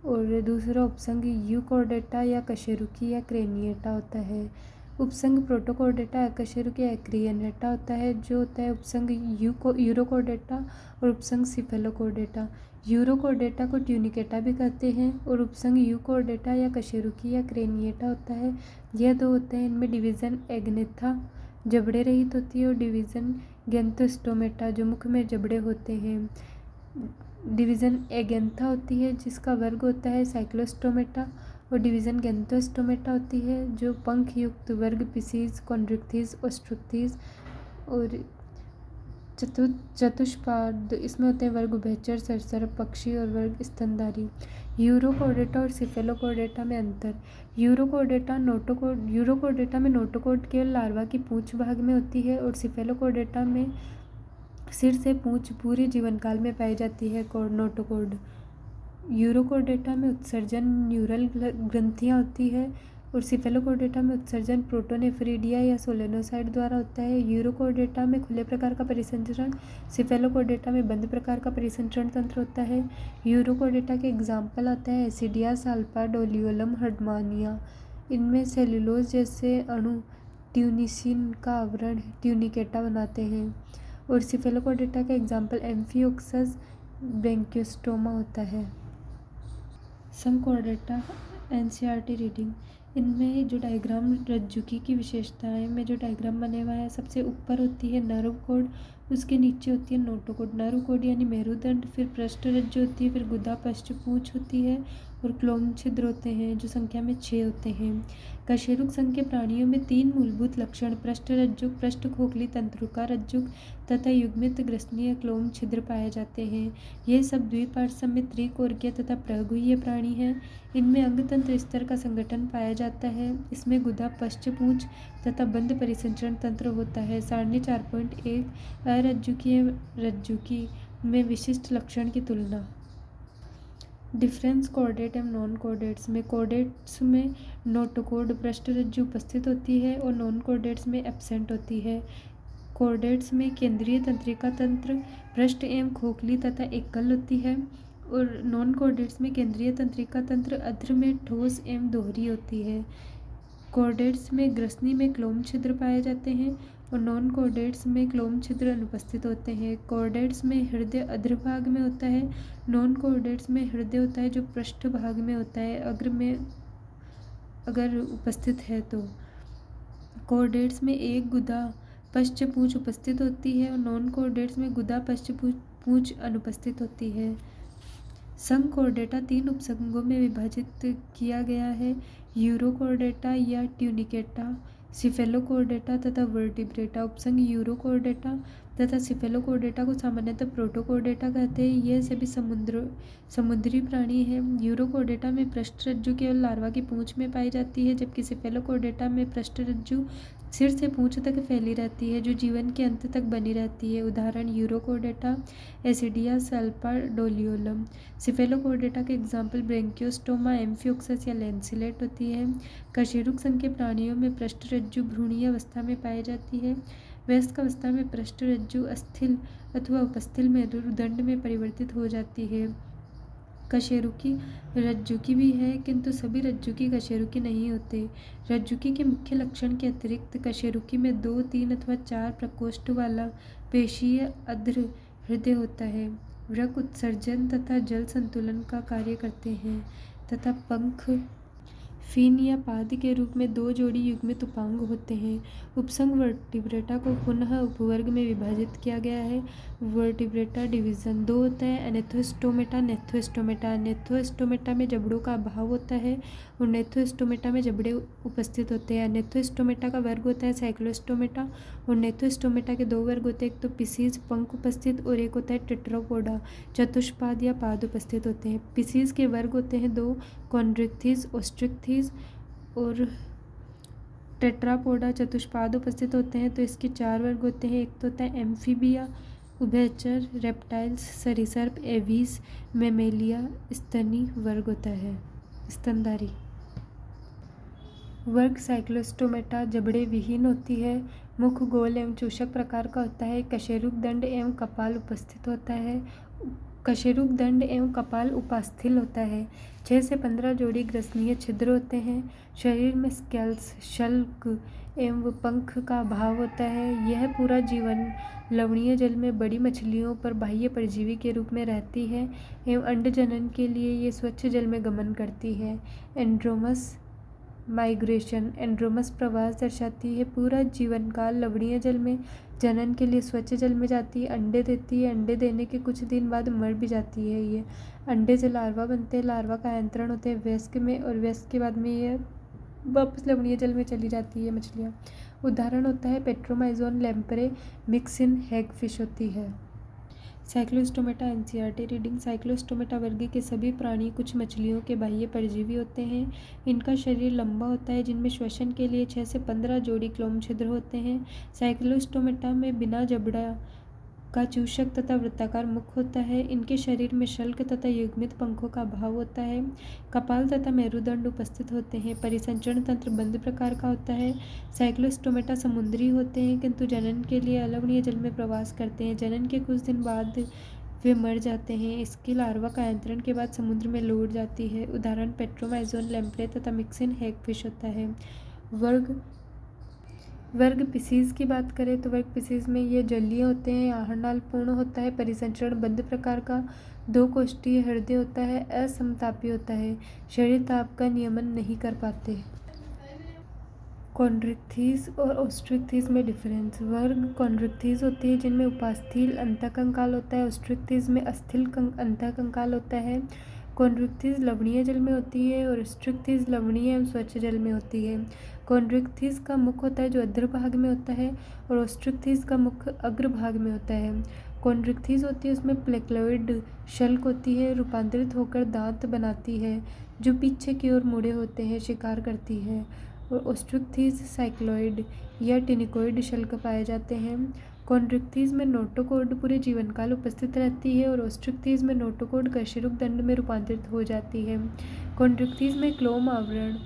और दूसरा उपसंघ यूकॉर्डेटा या कशेरुकी या क्रेनिएटा होता है। उपसंघ प्रोटोकॉर्डेटा कशेरुकी या एक्रेनिएटा होता है, जो होता है उपसंघ यूरोकॉर्डेटा और उपसंघ सिफेलोकॉर्डेटा। यूरोकॉर्डेटा को ट्यूनिकेटा भी कहते हैं और उपसंघ यूकॉर्डेटा या कशेरुकी या क्रेनिएटा होता है। यह दो होते हैं। इनमें डिवीज़न एग्नेथा जबड़े रहित होती है और डिवीज़न गेंथोस्टोमेटा जो मुख में जबड़े होते हैं। डिवीज़न एगेंथा होती है जिसका वर्ग होता है साइक्लोस्टोमेटा, और डिवीज़न गेंथोस्टोमेटा होती है जो पंख युक्त वर्ग पिसीज, कॉन्ड्रिक्थिस, ओस्ट्रिक्थिस और चतुष्पाद इसमें होते हैं वर्ग उभयचर, सरसर, पक्षी और वर्ग स्तनधारी। यूरोकॉर्डेटा और सिफेलोकॉर्डेटा में अंतर। यूरोकॉर्डेटा में नोटोकॉर्ड केवल लार्वा की पूंछ भाग में होती है और सिफेलोकॉर्डेटा में सिर से पूंछ पूरे जीवन काल में पाई जाती है। नोटोकॉर्ड यूरोकॉर्डेटा में उत्सर्जन न्यूरल ग्रंथियाँ होती है और सिफेलोकॉर्डेटा में उत्सर्जन प्रोटोनेफ्रिडिया या सोलेनोसाइड द्वारा होता है। यूरोकॉर्डेटा में खुले प्रकार का परिसंचरण, सिफेलोकॉर्डेटा में बंद प्रकार का परिसंचरण तंत्र होता है। यूरोकॉर्डेटा के एग्जाम्पल आता है एसिडिया, साल्पा, डोलियोलम, हर्डमानिया। इनमें सेल्यूलोज जैसे अणु ट्यूनिसिन का आवरण ट्यूनिकेटा बनाते हैं। और सिफेलोकॉर्डेटा का एग्जाम्पल एम्फियोक्सस ब्रैंकियोस्टोमा होता है। संकॉर्डेटा एनसीईआरटी रीडिंग। इनमें जो डायग्राम रज्जुकी की विशेषताएं में जो डायग्राम बने हुआ है, सबसे ऊपर होती है नर्व कॉर्ड, उसके नीचे होती है नोटोकॉर्ड। नर्व कॉर्ड यानी मेरुदंड, फिर पृष्ठरज्जु होती है, फिर गुदा पश्च पूंछ होती है और क्लोम छिद्र होते हैं जो संख्या में 6 होते हैं। कशेरुक संघ के प्राणियों में 3 मूलभूत लक्षण पृष्ठरज्जुक, पृष्ठ खोखली तंत्रिका रज्जुक तथा युग्मित ग्रसनीय क्लोम छिद्र पाए जाते हैं। ये सब द्विपार्श्व में त्रिकोरिकीय तथा प्रगुह्य प्राणी हैं। इनमें अंगतंत्र स्तर का संगठन पाया जाता है। इसमें गुदा पश्च पूंछ तथा बंद परिसंचरण तंत्र होता है। सारणी 4.1 अरज्जुकीय रज्जुकी में विशिष्ट लक्षण की तुलना। डिफरेंस कॉर्डेट एवं नॉन कॉर्डेट्स में। कॉर्डेट्स में नोटोकॉर्ड पृष्ठरज्जु उपस्थित होती है और नॉन कॉर्डेट्स में एब्सेंट होती है। कॉर्डेट्स में केंद्रीय तंत्रिका तंत्र पृष्ठ एवं खोखली तथा एकल होती है और नॉन कॉर्डेट्स में केंद्रीय तंत्रिका तंत्र अध्र में ठोस एवं दोहरी होती है। कॉर्डेट्स में ग्रसनी में क्लोम छिद्र पाए जाते हैं और नॉन कॉर्डेट्स में क्लोम छिद्र अनुपस्थित होते हैं। कॉर्डेट्स में हृदय अग्र भाग में होता है। नॉन कॉर्डेट्स में हृदय होता है जो पृष्ठ भाग में होता है, अग्र में अगर उपस्थित है तो। कॉर्डेट्स में एक गुदा पश्च पूंछ उपस्थित होती है और नॉन कॉर्डेट्स में गुदा पश्च पूंछ अनुपस्थित होती है। संघ कोर्डेटा 3 उपसंघों में विभाजित किया गया है, यूरोकोर्डेटा या ट्यूनिकेटा, सिफेलोकोर्डेटा तथा वर्टिब्रेटा। उपसंघ यूरोकोर्डेटा तथा सिफेलोकोर्डेटा को सामान्यतः प्रोटोकोर्डेटा कहते हैं। यह सभी समुद्री प्राणी हैं। यूरोकोर्डेटा में पृष्ठरज्जु केवल लार्वा की पूंछ में पाई जाती है, जबकि सिफेलोकोर्डेटा में पृष्ठरज्जु सिर से पूंछ तक फैली रहती है, जो जीवन के अंत तक बनी रहती है। उदाहरण यूरोकोर्डेटा, एसिडिया सल्पाडोलियोलम। सिफेलोकोर्डेटा के एग्जाम्पल ब्रेंकियोस्टोमा, एम्फिओक्सस या लैंसिलेट होती है। कशेरुक संघ के प्राणियों में पृष्ठरज्जु भ्रूणीय अवस्था में पाई जाती है। वयस्क अवस्था में पृष्ठरज्जु अस्थिल अथवा उपस्थिल मेरुदंड में परिवर्तित हो जाती है। कशेरुकी रज्जुकी भी है, किंतु सभी रज्जुकी कशेरुकी नहीं होते। रज्जुकी के मुख्य लक्षण के अतिरिक्त कशेरुकी में 2, 3 अथवा 4 प्रकोष्ठ वाला पेशीय अधर हृदय होता है। वृक्क उत्सर्जन तथा जल संतुलन का कार्य करते हैं तथा पंख, फिन या पाद के रूप में 2 जोड़ी युग्मित उपांग होते हैं। उपसंघ वर्टिब्रेटा को पुनः उपवर्ग में विभाजित किया गया है। वर्टिब्रेटा डिवीजन 2 होता है, एनेथोस्टोमेटा, नेथोस्टोमेटा। नेथोस्टोमेटा में जबड़ों का अभाव होता है और नेथोस्टोमेटा में जबड़े उपस्थित होते हैं। नेथोस्टोमेटा का वर्ग होता है साइक्लोस्टोमेटा और नेथोस्टोमेटा के 2 वर्ग होते हैं, एक तो पिसीज पंख उपस्थित और एक होता है टेट्रापोडा चतुष्पाद या पाद उपस्थित होते हैं। पिसीज के वर्ग होते हैं 2, कॉन्ड्रिक्थिस, ओस्ट्रिक्थिस और टेट्रापोडा चतुष्पाद उपस्थित होते हैं, तो इसके 4 वर्ग होते हैं। एक तो होता है एम्फीबिया, उभयचर, रेप्टाइल्स, सरीसर्प, एवीज, मेमेलिया। स्तनी वर्ग होता है, स्तनधारी। वर्ग साइक्लोस्टोमेटा जबड़े विहीन होती है, मुख गोल एवं चूषक प्रकार का होता है। कशेरुक दंड एवं कपाल उपस्थित होता है। कशेरुक दंड एवं कपाल उपास्थिल होता है। 6 से 15 जोड़ी ग्रसनीय छिद्र होते हैं। शरीर में स्केल्स, शल्क एवं पंख का अभाव होता है। यह पूरा जीवन लवणीय जल में बड़ी मछलियों पर बाह्य परजीवी के रूप में रहती है एवं अंड जनन के लिए ये स्वच्छ जल में गमन करती है। एंड्रोमस माइग्रेशन, एंड्रोमस प्रवास दर्शाती है। पूरा जीवन काल लवणीय जल में जनन के लिए स्वच्छ जल में जाती है, अंडे देती है। अंडे देने के कुछ दिन बाद मर भी जाती है। ये अंडे से लार्वा बनते हैं, लार्वा का अंतरण होते हैं वयस्क में और वयस्क के बाद में ये वापस लवणीय जल में चली जाती है मछलियाँ। उदाहरण होता है पेट्रोमाइजोन लैम्प्रे, मिक्सिन हैगफिश होती है। Cyclostomata NCERT reading. साइक्लोस्टोमेटा वर्ग के सभी प्राणी कुछ मछलियों के बाह्य परजीवी होते हैं। इनका शरीर लंबा होता है, जिनमें श्वसन के लिए 6 से 15 जोड़ी क्लोम छिद्र होते हैं। साइक्लोस्टोमेटा में बिना जबड़ा का चूषक तथा वृत्ताकार मुख होता है। इनके शरीर में शल्क तथा युग्मित पंखों का अभाव होता है। कपाल तथा मेरुदंड उपस्थित होते हैं। परिसंचरण तंत्र बंद प्रकार का होता है। साइक्लोस्टोमेटा समुद्री होते हैं, किंतु जनन के लिए अलवणीय जल में प्रवास करते हैं। जनन के कुछ दिन बाद वे मर जाते हैं। इसकी लार्वा का अंतरण के बाद समुद्र में लौट जाती है। उदाहरण पेट्रोमाइजोन लैम्प्रे तथा मिक्सिन हैगफिश होता है। वर्ग पिसीज की बात करें तो वर्ग पिसीज में ये जलीय होते हैं। आहारनाल पूर्ण होता है। परिसंचरण बंद प्रकार का 2 कोष्ठीय हृदय होता है। असमतापी होता है। शरीर ताप का नियमन नहीं कर पाते। कॉन्ड्रिक्थिस और ओस्ट्रिक्थिस में डिफरेंस। वर्ग कॉन्ड्रिक्थिस होती है जिनमें उपास्थिल अंतःकंकाल होता है। ओस्ट्रिक्थिस में अस्थिल अंतःकंकाल होता है। कॉन्ड्रिक्थिस लवणीय जल में होती है और ओस्ट्रिक्थिस लवणीय एवं स्वच्छ जल में होती है। कॉन्ड्रिक्थिस का मुख होता है जो अग्रभाग में होता है और ओस्ट्रिक्थिस का मुख अग्रभाग में होता है। कॉन्ड्रिक्थिस होती है उसमें प्लेक्लॉइड शल्क होती है, रूपांतरित होकर दांत बनाती है जो पीछे की ओर मुड़े होते हैं, शिकार करती है। और ओस्ट्रिक्थिस साइक्लॉइड या टिनिकोइड शल्क पाए जाते हैं। कॉन्ड्रिक्थिस में नोटोकॉर्ड पूरे जीवन काल उपस्थित रहती है और ओस्ट्रिक्थिस में नोटोकॉर्ड कशेरुक दंड में रूपांतरित हो जाती है। कॉन्ड्रिक्थिस में क्लोम आवरण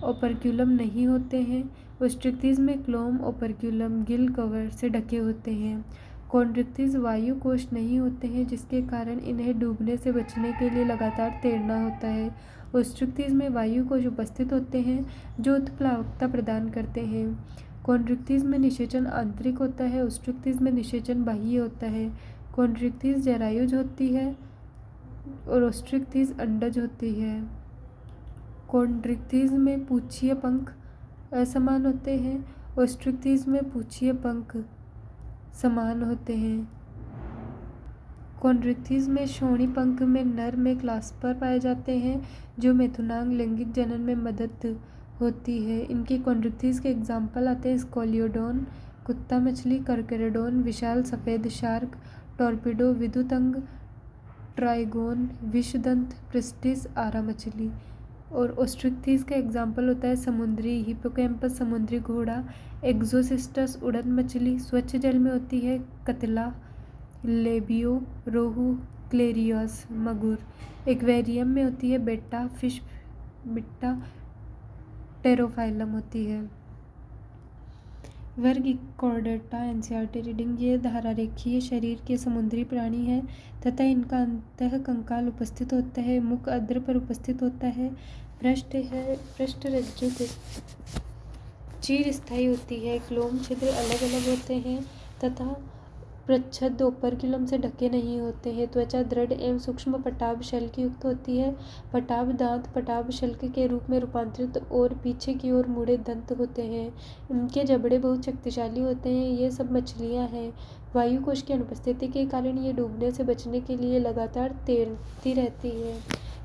ओपर्क्यूलम नहीं होते हैं। ओस्ट्रिक्थिस में क्लोम ओपर्क्यूलम गिल कवर से ढके होते हैं। कॉन्ड्रिक्थिस वायु कोश नहीं होते हैं, जिसके कारण इन्हें डूबने से बचने के लिए लगातार तैरना होता है। ओस्ट्रिक्थिस में वायु कोश उपस्थित होते हैं जो उत्प्लावकता प्रदान करते हैं। कॉन्ड्रिक्थिस में निषेचन आंतरिक होता है। ओस्ट्रिक्थिस में निषेचन बाह्य होता है। कॉन्ड्रिक्थिस जरायुज होती है और ओस्ट्रिक्थिस अंडज होती है। कॉन्ड्रिक्थिस में पूंछीय पंख असमान होते हैं। ओस्ट्रिक्थिस में पूंछीय पंख समान होते हैं। कॉन्ड्रिक्थिस में श्रोणि पंख में नर में क्लास्पर पाए जाते हैं जो मेथुनांग लैंगिक जनन में मदद होती है। इनके कॉन्ड्रिक्थिस के एग्जाम्पल आते हैं स्कोलियोडोन कुत्ता मछली, कर्केरोडोन विशाल सफ़ेद शार्क, टॉर्पिडो विद्युत अंग, ट्राइगोन विषदंत, प्रिस्टिस आरा मछली। और ओस्ट्रिक्थिस का एग्जाम्पल होता है समुद्री हिप्पोकैम्पस समुद्री घोड़ा, एक्सोसिस्टस उड़न मछली स्वच्छ जल में होती है, कतला, लेबियो रोहू, क्लेरियस मगुर। एक्वेरियम में होती है बेटा फिश, बिट्टा टेरोफाइलम होती है। वर्ग कॉर्डेटा एनसीईआरटी रीडिंग। ये धारारेखीय शरीर के समुद्री प्राणी है तथा इनका अंतः कंकाल उपस्थित होता है, मुख अद्र पर उपस्थित होता है, पृष्ठ रज्जु चीर स्थायी होती है, क्लोम छिद्र अलग अलग होते हैं तथा प्रच्छद ओपर्क्युलम से ढके नहीं होते हैं। त्वचा दृढ़ एवं सूक्ष्म पटाभ शल्क युक्त होती है। पटाभ दांत पटाभ शल्क के रूप में रूपांतरित और पीछे की ओर मुड़े दंत होते हैं। इनके जबड़े बहुत शक्तिशाली होते हैं। ये सब मछलियां हैं। वायु कोश की अनुपस्थिति के कारण ये डूबने से बचने के लिए लगातार तैरती रहती है।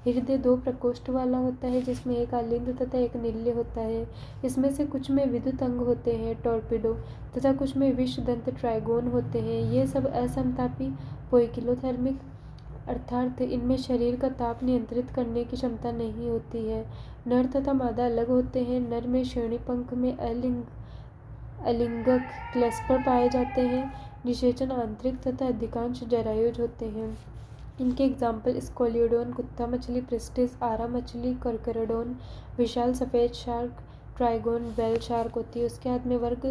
हृदय 2 प्रकोष्ठ वाला होता है जिसमें एक आलिंद तथा एक निल्य होता है। इसमें से कुछ में विद्युत अंग होते हैं टॉर्पिडो तथा कुछ में विषदंत ट्राइगोन होते हैं। ये सब असमतापी पोइकिलोथर्मिक अर्थात इनमें शरीर का ताप नियंत्रित करने की क्षमता नहीं होती है। नर तथा मादा अलग होते हैं। नर में श्रोणि पंख में अलिंगक क्लैस्पर पाए जाते हैं। निषेचन आंतरिक तथा अधिकांश जरायुज होते हैं। इनके एग्जाम्पल स्कोलियोडोन कुत्ता मछली, प्रिस्टिस आरा मछली, कर्केरोडोन विशाल सफ़ेद शार्क, ट्राइगोन वेल शार्क होती है। उसके हाथ में वर्ग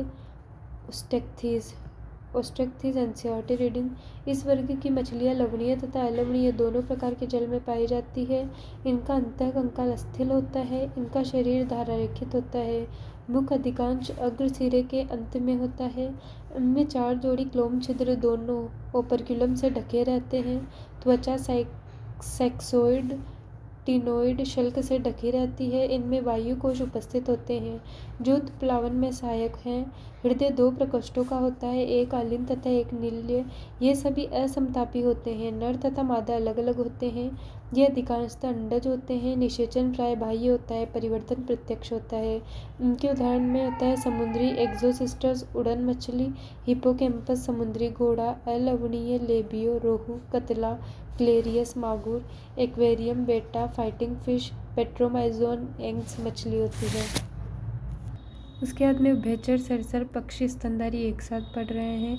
ओस्ट्रिक्थिस एनसीईआरटी रीडिंग। इस वर्ग की मछलियाँ लवणीय तथा अलवणीय दोनों प्रकार के जल में पाई जाती है। इनका अंतः कंकाल अस्थिल होता है। इनका शरीर धारारेखित होता है। मुख अधिकांश अग्र सिरे के अंत में होता है। इनमें 4 जोड़ी क्लोम छिद्र दोनों ओपर्क्युलम से ढके रहते हैं। त्वचा सेक्सोइड टिनोइड शल्क से ढकी रहती है। इनमें वायु कोश उपस्थित होते हैं जो उत्प्लावन में सहायक हैं। हृदय 2 प्रकोष्ठों का होता है, एक आलिंद तथा एक निल्य। ये सभी असमतापी होते हैं। नर तथा मादा अलग अलग होते हैं। ये अधिकांशतः अंडज होते हैं। निषेचन प्राय बाह्य होता है, परिवर्तन प्रत्यक्ष होता है। इनके उदाहरण में होता है समुद्री एक्सोसिस्टस उड़न मछली, हिप्पोकैम्पस समुद्री घोड़ा, अलवणीय लेबियो रोहू, कतला, क्लेरियस मागुर, एक्वेरियम बेटा फाइटिंग फिश, पेट्रोमाइजोन एंग्स मछली होती है। उसके बाद में उभयचर सरीसर पक्षी स्तनधारी एक साथ पढ़ रहे हैं।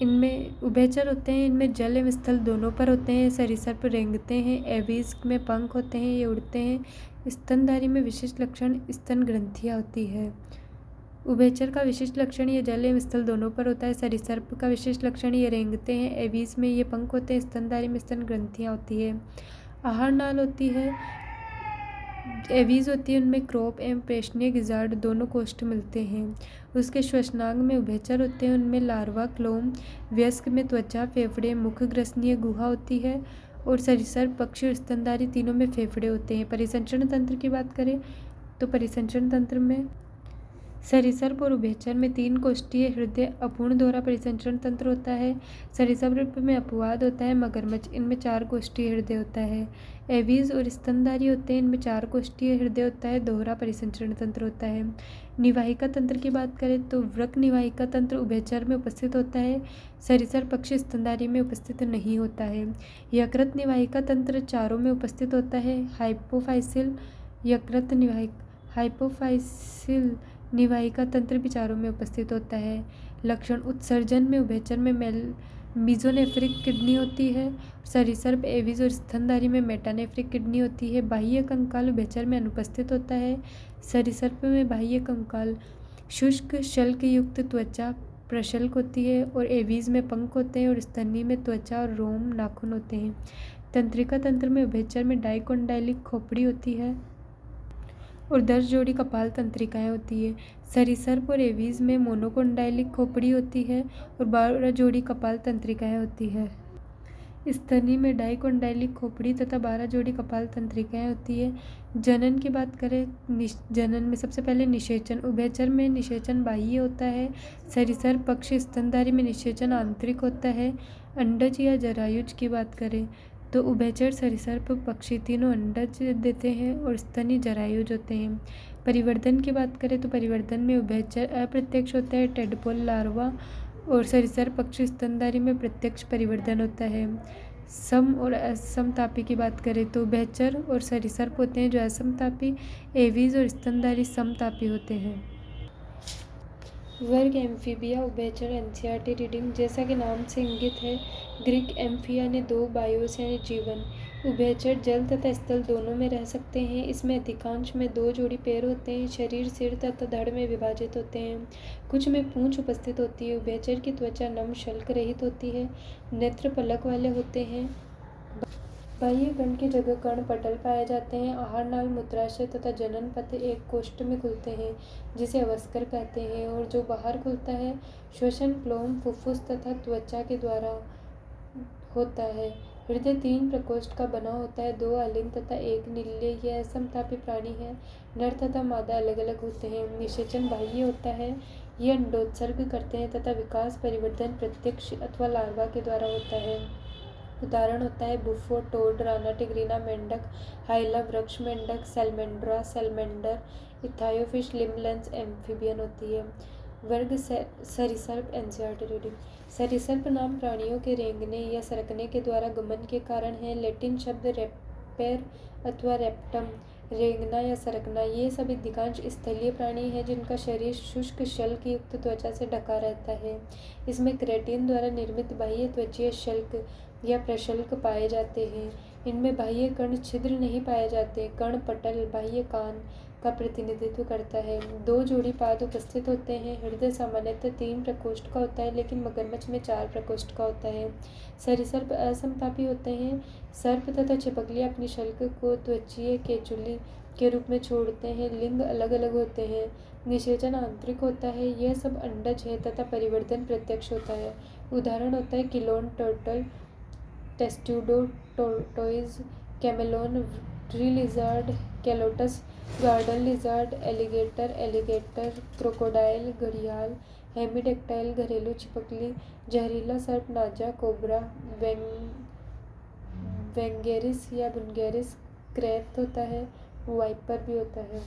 इनमें उभयचर होते हैं, इनमें जल एवं स्थल दोनों पर होते हैं। सरीसृप रेंगते हैं। एवीज में पंख होते हैं, ये उड़ते हैं। स्तनधारी में विशिष्ट लक्षण स्तन ग्रंथियाँ होती है। उभयचर का विशिष्ट लक्षण ये जल एवं स्थल दोनों पर होता है। सरीसृप का विशिष्ट लक्षण ये रेंगते हैं। एवीज में ये पंख होते हैं। स्तनधारी में स्तन ग्रंथियाँ होती है। आहार नाल होती है। एवीज होती है, उनमें क्रोप एवं प्रेषणीय गिजार्ड दोनों कोष्ठ मिलते हैं। उसके श्वसनांग में उभयचर होते हैं, उनमें लार्वा क्लोम, वयस्क में त्वचा फेफड़े मुख ग्रसनीय गुहा होती है। और सरीसृप पक्षी और स्तनधारी तीनों में फेफड़े होते हैं। परिसंचरण तंत्र की बात करें तो परिसंचरण तंत्र में सरीसृप और उभयचर में 3 कोष्ठीय हृदय अपूर्ण दोहरा परिसंचरण तंत्र होता है। सरीसृप में अपवाद होता है मगरमच्छ, इनमें 4 कोष्ठीय हृदय होता है। एवीज और स्तनधारी होते हैं, इनमें 4 कोष्ठीय हृदय होता है, दोहरा परिसंचरण तंत्र होता है। निवाहिका तंत्र की बात करें तो वृक्क निवाहिका तंत्र उभयचर में उपस्थित होता है। सरीसृप पक्षी स्तनधारी में उपस्थित नहीं होता है। यकृत निवाहिका तंत्र चारों में उपस्थित होता है। हाइपोफाइसिल निवाहिका तंत्र भी चारों में उपस्थित होता है। लक्षण उत्सर्जन में उभयचर में मीजोनेफ्रिक किडनी होती है। सरीसृप एवीज और स्तनधारी में मेटानेफ्रिक किडनी होती है। बाह्य कंकाल उभयचर में अनुपस्थित होता है। सरीसृप में बाह्य कंकाल शुष्क शल्क युक्त त्वचा प्रशल्क होती है और एवीज में पंख होते हैं और स्तनी में त्वचा और रोम नाखून होते हैं। तंत्रिका तंत्र में उभयचर में डाइकोंडाइलिक खोपड़ी होती है और 10 जोड़ी कपाल तंत्रिकाएं होती है। सरीसृप और एवीज में मोनोकोंडाइलिक खोपड़ी होती है और 12 जोड़ी कपाल तंत्रिकाएं होती है। स्तनी में डाइकोंडाइलिक खोपड़ी तथा 12 जोड़ी कपाल तंत्रिकाएं होती है। जनन की बात करें, जनन में सबसे पहले निषेचन। उभयचर में निषेचन बाह्य होता है। सरीसृप पक्षी स्तनधारी में निषेचन आंतरिक होता है। अंडज या जरायुज की बात करें तो उभयचर सरीसृप पक्षी तीनों अंडज देते हैं और स्तनी जरायुज होते हैं। परिवर्धन की बात करें तो परिवर्धन में उभयचर अप्रत्यक्ष होता है, टेडपोल लार्वा और सरीसृप पक्षी स्तनधारी में प्रत्यक्ष परिवर्धन होता है। सम और असमतापी की बात करें तो उभयचर और सरीसृप होते हैं जो असमतापी, एवीज और स्तनधारी समतापी होते हैं। वर्ग एम्फीबिया उभयचर एनसीईआरटी रीडिंग। जैसा कि नाम से इंगित है, ग्रीक एम्फी यानी दो, बायोस यानी जीवन। उभयचर जल तथा स्थल दोनों में रह सकते हैं। इसमें अधिकांश में दो जोड़ी पैर होते हैं। शरीर सिर तथा धड़ में विभाजित होते हैं। कुछ में पूंछ उपस्थित होती है। उभयचर की त्वचा नम शल्क रहित होती है। नेत्र पलक वाले होते हैं। बाह्य कर्ण की जगह कर्ण पटल पाए जाते हैं। आहार नाल, मूत्राशय तथा जनन पथ एक कोष्ठ में खुलते हैं जिसे अवस्कर कहते हैं और जो बाहर खुलता है श्वसन क्लोम, फुफ्फुस तथा त्वचा के द्वारा होता है। हृदय 3 प्रकोष्ठ का बना होता है, 2 अलिंग तथा 1 नील्य। यह असमतापी प्राणी है। नर तथा मादा अलग अलग होते हैं। निषेचन बाह्य होता है। ये अंडोत्सर्ग करते हैं तथा विकास परिवर्धन प्रत्यक्ष अथवा लार्वा के द्वारा होता है। उदाहरण होता है बुफो, टोड, राना टिग्रीना मेंढक, हाइला वृक्ष मेंढक, सैलमेंड्रा, सैलमेंडर, इथायोफिश, लिम्बलेंस एम्फीबियन होती है। वर्ग सरीसृप एनसीईआरटी रीडिंग। सरीसृप नाम प्राणियों के रेंगने या सरकने के द्वारा गमन के कारण है। लैटिन शब्द रेपेर अथवा रेप्टम, रेंगना या सरकना। ये सब अधिकांश स्थलीय प्राणी हैं जिनका शरीर शुष्क शल्क युक्त त्वचा से ढका रहता है। इसमें क्रेटिन द्वारा निर्मित बाह्य त्वचीय शल्क या प्रशल्क पाए जाते हैं। इनमें बाह्य कर्ण छिद्र नहीं पाए जाते। कर्ण पटल बाह्य कान का प्रतिनिधित्व करता है। 2 जोड़ी पाद उपस्थित होते हैं। हृदय सामान्यतः 3 प्रकोष्ठ का होता है लेकिन मगरमच्छ में 4 प्रकोष्ठ का होता है। सरीसृप असमतापी होते हैं। सर्प तथा छिपकली अपनी शल्क को त्वचीय केचुली के रूप में छोड़ते हैं। लिंग अलग अलग होते हैं। निषेचन आंतरिक होता है। यह सब अंडज है तथा परिवर्धन प्रत्यक्ष होता है। उदाहरण होता है Chelone turtle, Testudo tortoise, chameleon, tree lizard, Calotes, garden lizard, alligator, crocodile, घड़ियाल, हेमीडेक्टाइल, घरेलू छिपकली, जहरीला सर्प, नाजा, कोबरा, वेंगेरिस या बुनगेरिस, क्रेत होता है, वाइपर भी होता है।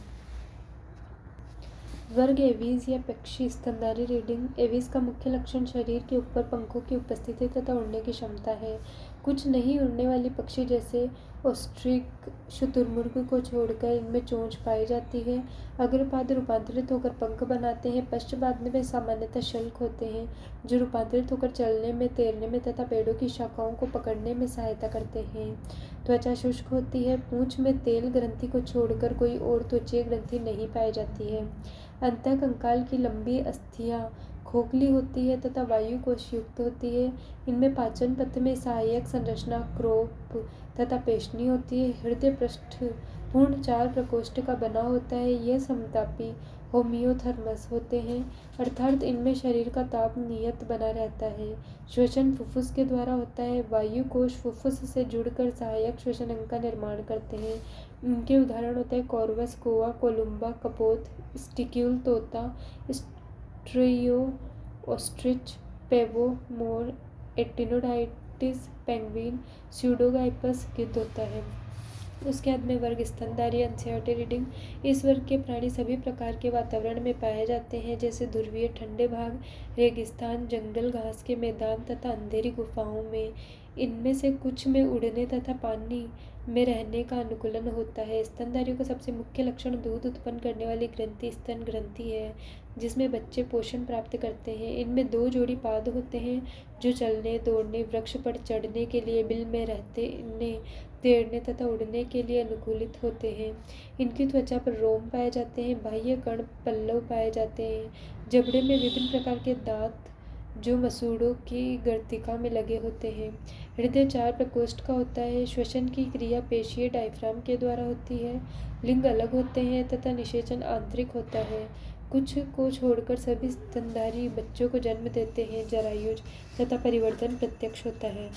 वर्ग एवीज या पक्षी स्तनधारी रीडिंग। एवीज का मुख्य लक्षण शरीर के ऊपर पंखों की उपस्थिति तथा उड़ने की क्षमता है। कुछ नहीं उड़ने वाली पक्षी जैसे ऑस्ट्रिक, शुतुरमुर्ग को छोड़कर इनमें चोंच पाई जाती है। अग्रपाद रूपांतरित होकर पंख बनाते हैं। पश्चपाद में सामान्यतः शल्क होते हैं जो रूपांतरित होकर चलने में, तैरने में तथा पेड़ों की शाखाओं को पकड़ने में सहायता करते हैं। त्वचा शुष्क होती है। पूंछ में तेल ग्रंथि को छोड़कर कोई और त्वचीय ग्रंथि नहीं पाई जाती है। अंतःकंकाल की लंबी अस्थियां खोखली होती है तथा वायु कोश युक्त होती है। इनमें पाचन पथ में सहायक संरचना क्रोप तथा पेशनी होती है। हृदय पृष्ठ पूर्ण 4 प्रकोष्ठ का बना होता है। यह समतापी होमियोथर्मस होते हैं अर्थात इनमें शरीर का ताप नियत बना रहता है। श्वसन फुफ्फुस के द्वारा होता है। वायु कोश फुफ्फुस से जुड़कर सहायक श्वसन अंग का निर्माण करते हैं। इनके उदाहरण होते हैं कॉर्वस, कोआ, कोलुम्बा, कपोत, स्टिक्यूल तोता, स्ट्रियो ऑस्ट्रिच, पेवो मोर, एटिनोडाइटिस पेंगुइन, स्यूडोगाइपस गिद्ध होता है। उसके बाद में वर्ग स्तनधारी एनसीईआरटी रीडिंग। इस वर्ग के प्राणी सभी प्रकार के वातावरण में पाए जाते हैं जैसे ध्रुवीय ठंडे भाग, रेगिस्तान, जंगल, घास के मैदान तथा अंधेरी गुफाओं में। इनमें से कुछ में उड़ने तथा पानी में रहने का अनुकूलन होता है। स्तनधारियों का सबसे मुख्य लक्षण दूध उत्पन्न करने वाली ग्रंथि स्तन ग्रंथि है जिसमें बच्चे पोषण प्राप्त करते हैं। इनमें 2 जोड़ी पाद होते हैं जो चलने, दौड़ने, वृक्ष पर चढ़ने के लिए, बिल में रहने, तैरने तथा उड़ने के लिए अनुकूलित होते हैं। इनकी त्वचा पर रोम पाए जाते हैं। बाह्य कर्ण पल्लव पाए जाते हैं। जबड़े में विभिन्न प्रकार के दांत जो मसूड़ों की गर्तिका में लगे होते हैं। हृदय 4 प्रकोष्ठ का होता है। श्वसन की क्रिया पेशीय डायफ्राम के द्वारा होती है। लिंग अलग होते हैं तथा निषेचन आंतरिक होता है। कुछ को छोड़कर सभी स्तनधारी बच्चों को जन्म देते हैं। जरायुज तथा परिवर्तन प्रत्यक्ष होता है।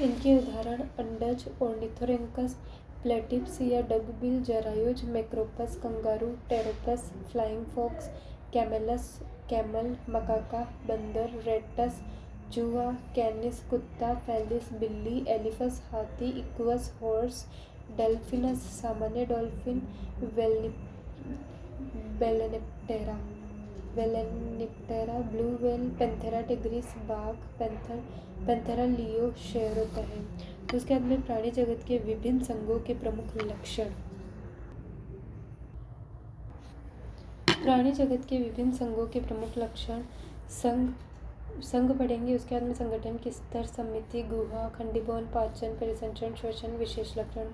इनके उदाहरण अंडज, ऑर्निथोरेंकस, प्लेटिप्स या डगबिल, जरायुज, Macropus, kangaroo, Pteropus, flying fox, Camelus, camel, Macaca, बंदर, रेटस, चूहा, कैनिस कुत्ता, फेलिस बिल्ली, एलिफस हाथी, इक्वस हॉर्स, डेल्फिनस सामान्य dolphin, Balaenoptera Balaenoptera blue whale, Panthera tigris बाघ, पैंथेरा लियो शेर होता है। तो उसके बाद में प्राणी जगत के विभिन्न संघों के प्रमुख लक्षण। प्राणी जगत के विभिन्न संघों के प्रमुख लक्षण। संघ पढ़ेंगे, उसके बाद में संगठन के स्तर, समिति, गुहा, खंडीभवन, पाचन, परिसंचरण, श्वसन, विशेष लक्षण।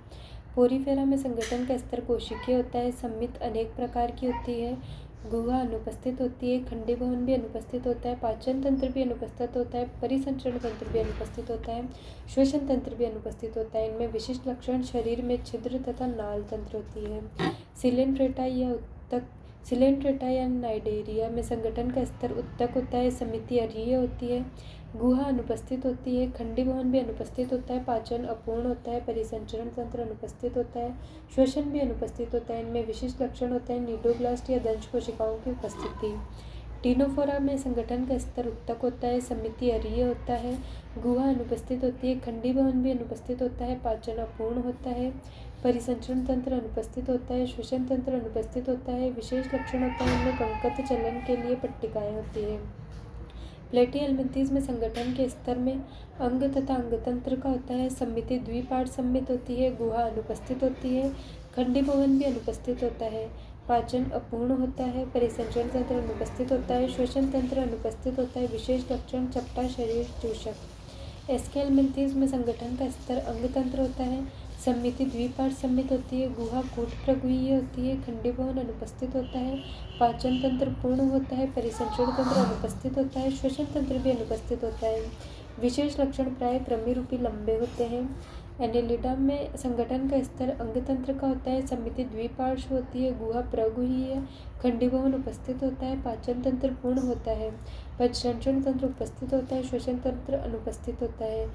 पोरीफेरा में संगठन का स्तर कोशिकीय होता है। समिति अनेक प्रकार की होती है। गुहा अनुपस्थित होती है। खंडीभवन भी अनुपस्थित होता है। पाचन तंत्र भी अनुपस्थित होता है। परिसंचरण तंत्र भी अनुपस्थित होता है। श्वसन तंत्र भी अनुपस्थित होता है। इनमें विशिष्ट लक्षण शरीर में छिद्र तथा नाल तंत्र होती है। सिलेंट्रेटा या नाइडेरिया में संगठन का स्तर उत्तक होता है। समिति अरीय होती है। गुहा अनुपस्थित होती है। खंडीभवन भी अनुपस्थित होता है। पाचन अपूर्ण होता है। परिसंचरण तंत्र अनुपस्थित होता है। श्वसन भी अनुपस्थित होता है। इनमें विशिष्ट लक्षण होते हैं निडोब्लास्ट या दंश कोशिकाओं की उपस्थिति। टीनोफोरा में संगठन का स्तर उत्तक होता है। समिति अरीय होता है। गुहा अनुपस्थित होती है। खंडीभवन भी अनुपस्थित होता है। पाचन अपूर्ण होता है। परिसंचरण तंत्र अनुपस्थित होता है। श्वसन तंत्र अनुपस्थित होता है। विशेष लक्षण होता है इनमें कंकत चलन के लिए पट्टिकाएं होती है। प्लेटिहेल्मिन्थेस में संगठन के स्तर में अंग तथा अंगतंत्र का होता है। समिति द्विपार्श्व सम्मित होती है। गुहा अनुपस्थित होती है। खंडीभवन भी अनुपस्थित होता है। पाचन अपूर्ण होता है। परिसंचरण तंत्र अनुपस्थित होता है। श्वसन तंत्र अनुपस्थित होता है। विशेष लक्षण चपटा शरीर चूषक। एस्केल्मिन्थेस में संगठन का स्तर अंगतंत्र होता है। समिति द्विपार्श्व सम्मित होती है। गुहा कूट प्रगुहीय होती है। खंडीभवन अनुपस्थित होता है। पाचन तंत्र पूर्ण होता है। परिसंचरण तंत्र अनुपस्थित होता है। श्वसन तंत्र भी अनुपस्थित होता है। विशेष लक्षण प्राय क्रमी रूपी लंबे होते हैं। एनेलिडा में संगठन का स्तर अंगतंत्र का होता है। समिति द्विपार्श्व होती है। गुहा प्रगुहीय है। खंडीभवन उपस्थित होता है। पाचन तंत्र पूर्ण होता है। परिसंचरण तंत्र उपस्थित होता है। श्वसन तंत्र अनुपस्थित होता है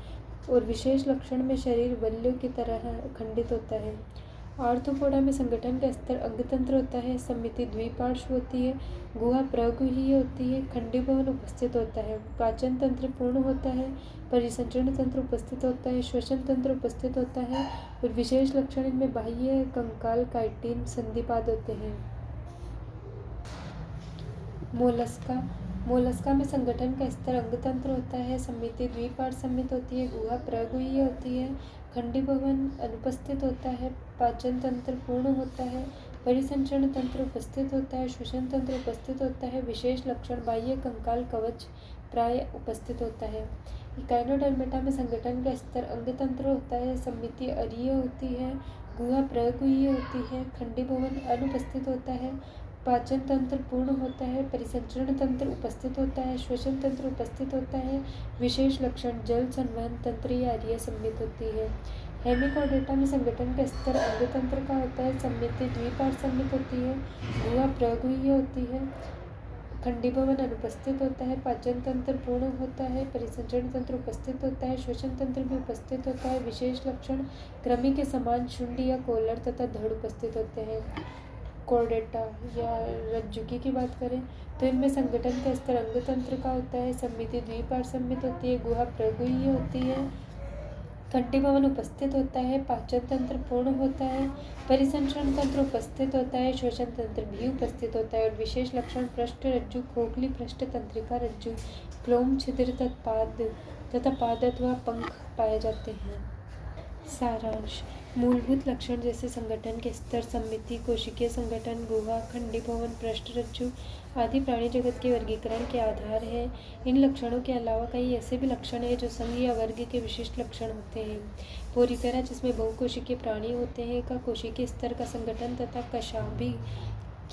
और विशेष लक्षण में शरीर बल्लियों की तरह खंडित होता है। आर्थ्रोपोडा में संगठन का स्तर अंगतंत्र होता है। समिति द्विपार्श्व होती है। गुहा प्रगुहीय होती है। खंडीभवन उपस्थित होता है। पाचन तंत्र पूर्ण होता है। परिसंचरण तंत्र उपस्थित होता है। श्वसन तंत्र उपस्थित होता है और विशेष लक्षण इनमें बाह्य कंकाल काइटिन संधिपाद होते हैं। मोलस्का में संगठन का स्तर अंगतंत्र होता है। समिति द्विपार्श्व सम्मित होती है। गुहा प्रगुहीय होती है। खंडीभवन अनुपस्थित होता है। पाचन तंत्र पूर्ण होता है। परिसंचरण तंत्र उपस्थित होता है। श्वसन तंत्र उपस्थित होता है। विशेष लक्षण बाह्य कंकाल कवच प्राय उपस्थित होता है। इकाइनोडर्मेटा में संगठन का स्तर अंगतंत्र होता है। समिति अरीय होती है। गुहा प्रगुहीय होती है। खंडीभवन अनुपस्थित होता है। पाचन तंत्र पूर्ण होता है। परिसंचरण तंत्र उपस्थित होता है। श्वसन तंत्र उपस्थित होता है। विशेष लक्षण जल संवहन तंत्र या अरीय सम्मित होती है। हेमिकोडेटा में संगठन का स्तर अंगतंत्र का होता है। समिति द्विपार्श्व सम्मित होती है। गुहा प्रगुहीय होती है। खंडीभवन अनुपस्थित होता है। पाचन तंत्र पूर्ण होता है। परिसंचरण तंत्र उपस्थित होता है। श्वसन तंत्र भी उपस्थित होता है। विशेष लक्षण कृमि के समान शुंडी या कोलर तथा धड़ उपस्थित होते हैं। कोर्डेटा या रज्जुकी की बात करें तो इनमें संगठन का स्तर अंगतंत्र का होता है। समिति द्विपार्श्व सम्मित होती है। गुहा प्रगुहीय होती है। खंडीभवन उपस्थित होता है। पाचन तंत्र पूर्ण होता है। परिसंचरण तंत्र उपस्थित होता है। श्वसन तंत्र भी उपस्थित होता है और विशेष लक्षण पृष्ठ रज्जु, खोखली पृष्ठ तंत्रिका रज्जु, क्लोम छिद्र तथा पाद अथवा पंख पाए जाते हैं। सारांश। मूलभूत लक्षण जैसे संगठन के स्तर, समिति, कोशिकीय संगठन, गुहा, खंडीभवन, पृष्ठरज्जु आदि प्राणी जगत के वर्गीकरण के आधार हैं। इन लक्षणों के अलावा कई ऐसे भी लक्षण हैं जो संघ या वर्ग के विशिष्ट लक्षण होते हैं। पोरीफेरा जिसमें बहुकोशिकीय प्राणी होते हैं का कोशिकीय स्तर का संगठन तथा कशाभी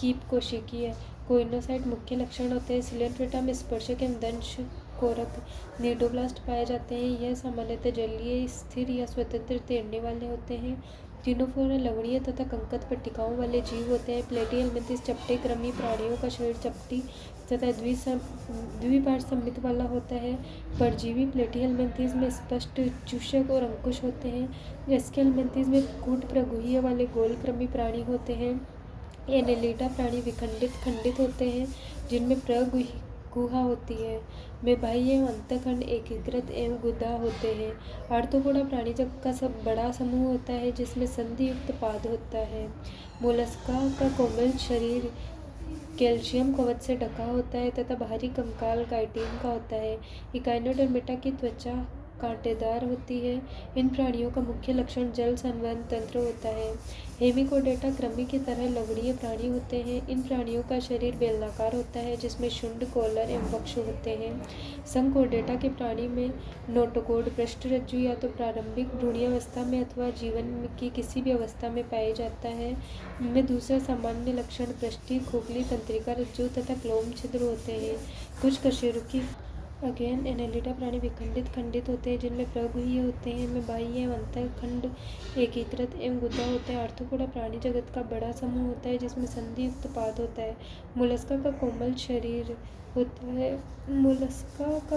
कीप कोशिकीय कोइनोसाइट मुख्य लक्षण होते हैं। सिलेंट्रेटा में स्पर्शक एवं दंश कोरक नीडोब्लास्ट पाए जाते हैं। यह सामान्यतः जलीय, स्थिर या स्वतंत्र तैरने वाले होते हैं। टीनोफोरा लवणीय तथा कंकत पट्टिकाओं वाले जीव होते हैं। प्लेटिहेल्मिन्थेस चपटे कृमि प्राणियों का शरीर चपटी तथा द्विपार्श्व सम्मित वाला होता है। परजीवी प्लेटिहेल्मिन्थेस में स्पष्ट चूषक और अंकुश होते हैं। एस्केल्मिन्थेस में कूट प्रगुहीय वाले गोल कृमि प्राणी होते हैं। एनेलिडा प्राणी विखंडित खंडित होते हैं जिनमें गुहा होती है। में बाह्य एवं अंतखंड एकीकृत एवं गुदा होते हैं। आर्थ्रोपोडा प्राणी जगत का सब बड़ा समूह होता है जिसमें संधि युक्त पाद होता है। मोलस्का का कोमल शरीर कैल्शियम कवच से ढका होता है तथा बाहरी कंकाल काइटिन का होता है। इकाइनोडर्मिटा की त्वचा कांटेदार होती है। इन प्राणियों का मुख्य लक्षण जल संवहन तंत्र होता है। हेमिकोडेटा कृमि की तरह लवणीय प्राणी होते हैं। इन प्राणियों का शरीर बेलनाकार होता है जिसमें शुंड, कॉलर एवं वक्ष होते हैं। संकोडेटा के प्राणी में नोटोकोड पृष्ठरज्जु या तो प्रारंभिक भ्रूणावस्था में अथवा जीवन की किसी भी अवस्था में पाया जाता है। इनमें दूसरा सामान्य लक्षण पृष्ठीय खोखली तंत्रिका रज्जु तथा क्लोम छिद्र होते हैं। कुछ कशेरुकी अगेन एनेलिडा प्राणी विखंडित खंडित होते हैं जिनमें प्रगुह्य होते हैं। इनमें बाह्य एवं अंतखंड एकीकृत एवं गुदा होते हैं। आर्थ्रोपोडा प्राणी जगत का बड़ा समूह होता है जिसमें संधि युक्त पाद होता है। मोलस्का का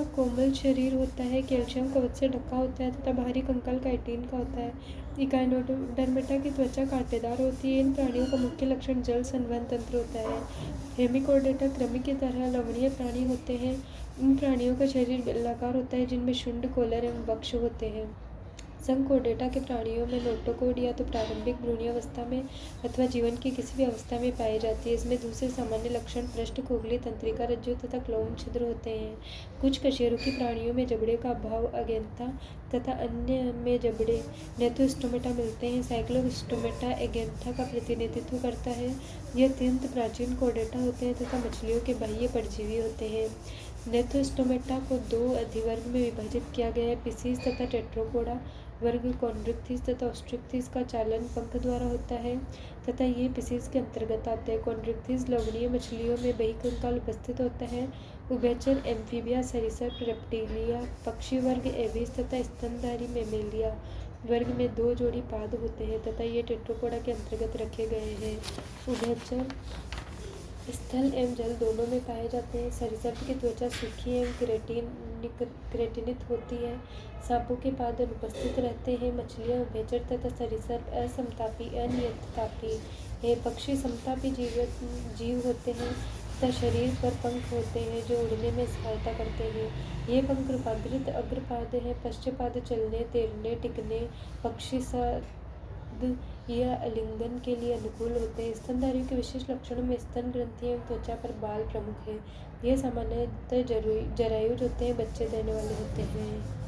कोमल शरीर होता है। कैल्शियम कवच से ढका होता है तथा बाहरी कंकाल काइटिन का होता है। इकाइनोडर्मिटा की त्वचा कांटेदार होती है। इन प्राणियों का मुख्य लक्षण जल संवहन तंत्र होता है। हेमिकोडेटा कृमि की तरह लवणीय प्राणी होते हैं। इन प्राणियों का शरीर बेलनाकार होता है जिनमें शुंड, कॉलर एवं वक्ष होते हैं। संकोडेटा के प्राणियों में नोटोकोड या तो प्रारंभिक भ्रूणावस्था में अथवा जीवन की किसी भी अवस्था में पाई जाती है। इसमें दूसरे सामान्य लक्षण पृष्ठ खोखली तंत्रिका रज्जु तथा क्लोम छिद्र होते हैं। कुछ कशेरुकी प्राणियों में जबड़े का अभाव अगेंथा तथा अन्य में जबड़े नेथोस्टोमेटा मिलते हैं। साइक्लोस्टोमेटा एगेंथा का प्रतिनिधित्व करता है। ये अत्यंत प्राचीन कोडेटा होते हैं तथा मछलियों के बाह्य परजीवी होते हैं। नेथोस्टोमेटा को दो अधिवर्ग में विभाजित किया गया है, पिसीज तथा टेट्रोपोडा। वर्ग कॉन्ड्रिक्थिस तथा ऑस्ट्रिक्थिस का चालन पंख द्वारा होता है तथा ये पिसीज के अंतर्गत आते हैं। कॉन्ड्रिक्थिस लवणीय मछलियों में बहिकंकाल उपस्थित होता है। उभयचर एम्फीबिया, सरीसृप, रेप्टिलिया, पक्षी वर्ग एविस तथा स्तनधारी मेमेलिया वर्ग में दो जोड़ी पाद होते हैं तथा ये टेट्रोपोडा के अंतर्गत रखे गए हैं। उभयचर स्थल एवं जल दोनों में पाए जाते हैं। सरीसृप की त्वचा सूखी एवं क्रेटिनित होती है। सांपों के पाद अनुपस्थित रहते हैं। मछलियाँ उभयचर तथा सरीसृप असमतापी अनियततापी है। पक्षी समतापी जीव होते हैं तथा शरीर पर पंख होते हैं जो उड़ने में सहायता करते हैं। ये पंख रूपांतरित अग्रपाद हैं। पश्चपाद चलने, तैरने, टिकने, पक्षी या आलिंगन के लिए अनुकूल होते हैं। स्तनधारियों के विशेष लक्षणों में स्तन ग्रंथि एवं त्वचा पर बाल प्रमुख हैं। ये सामान्यतः जरायुज होते हैं, बच्चे देने वाले होते हैं।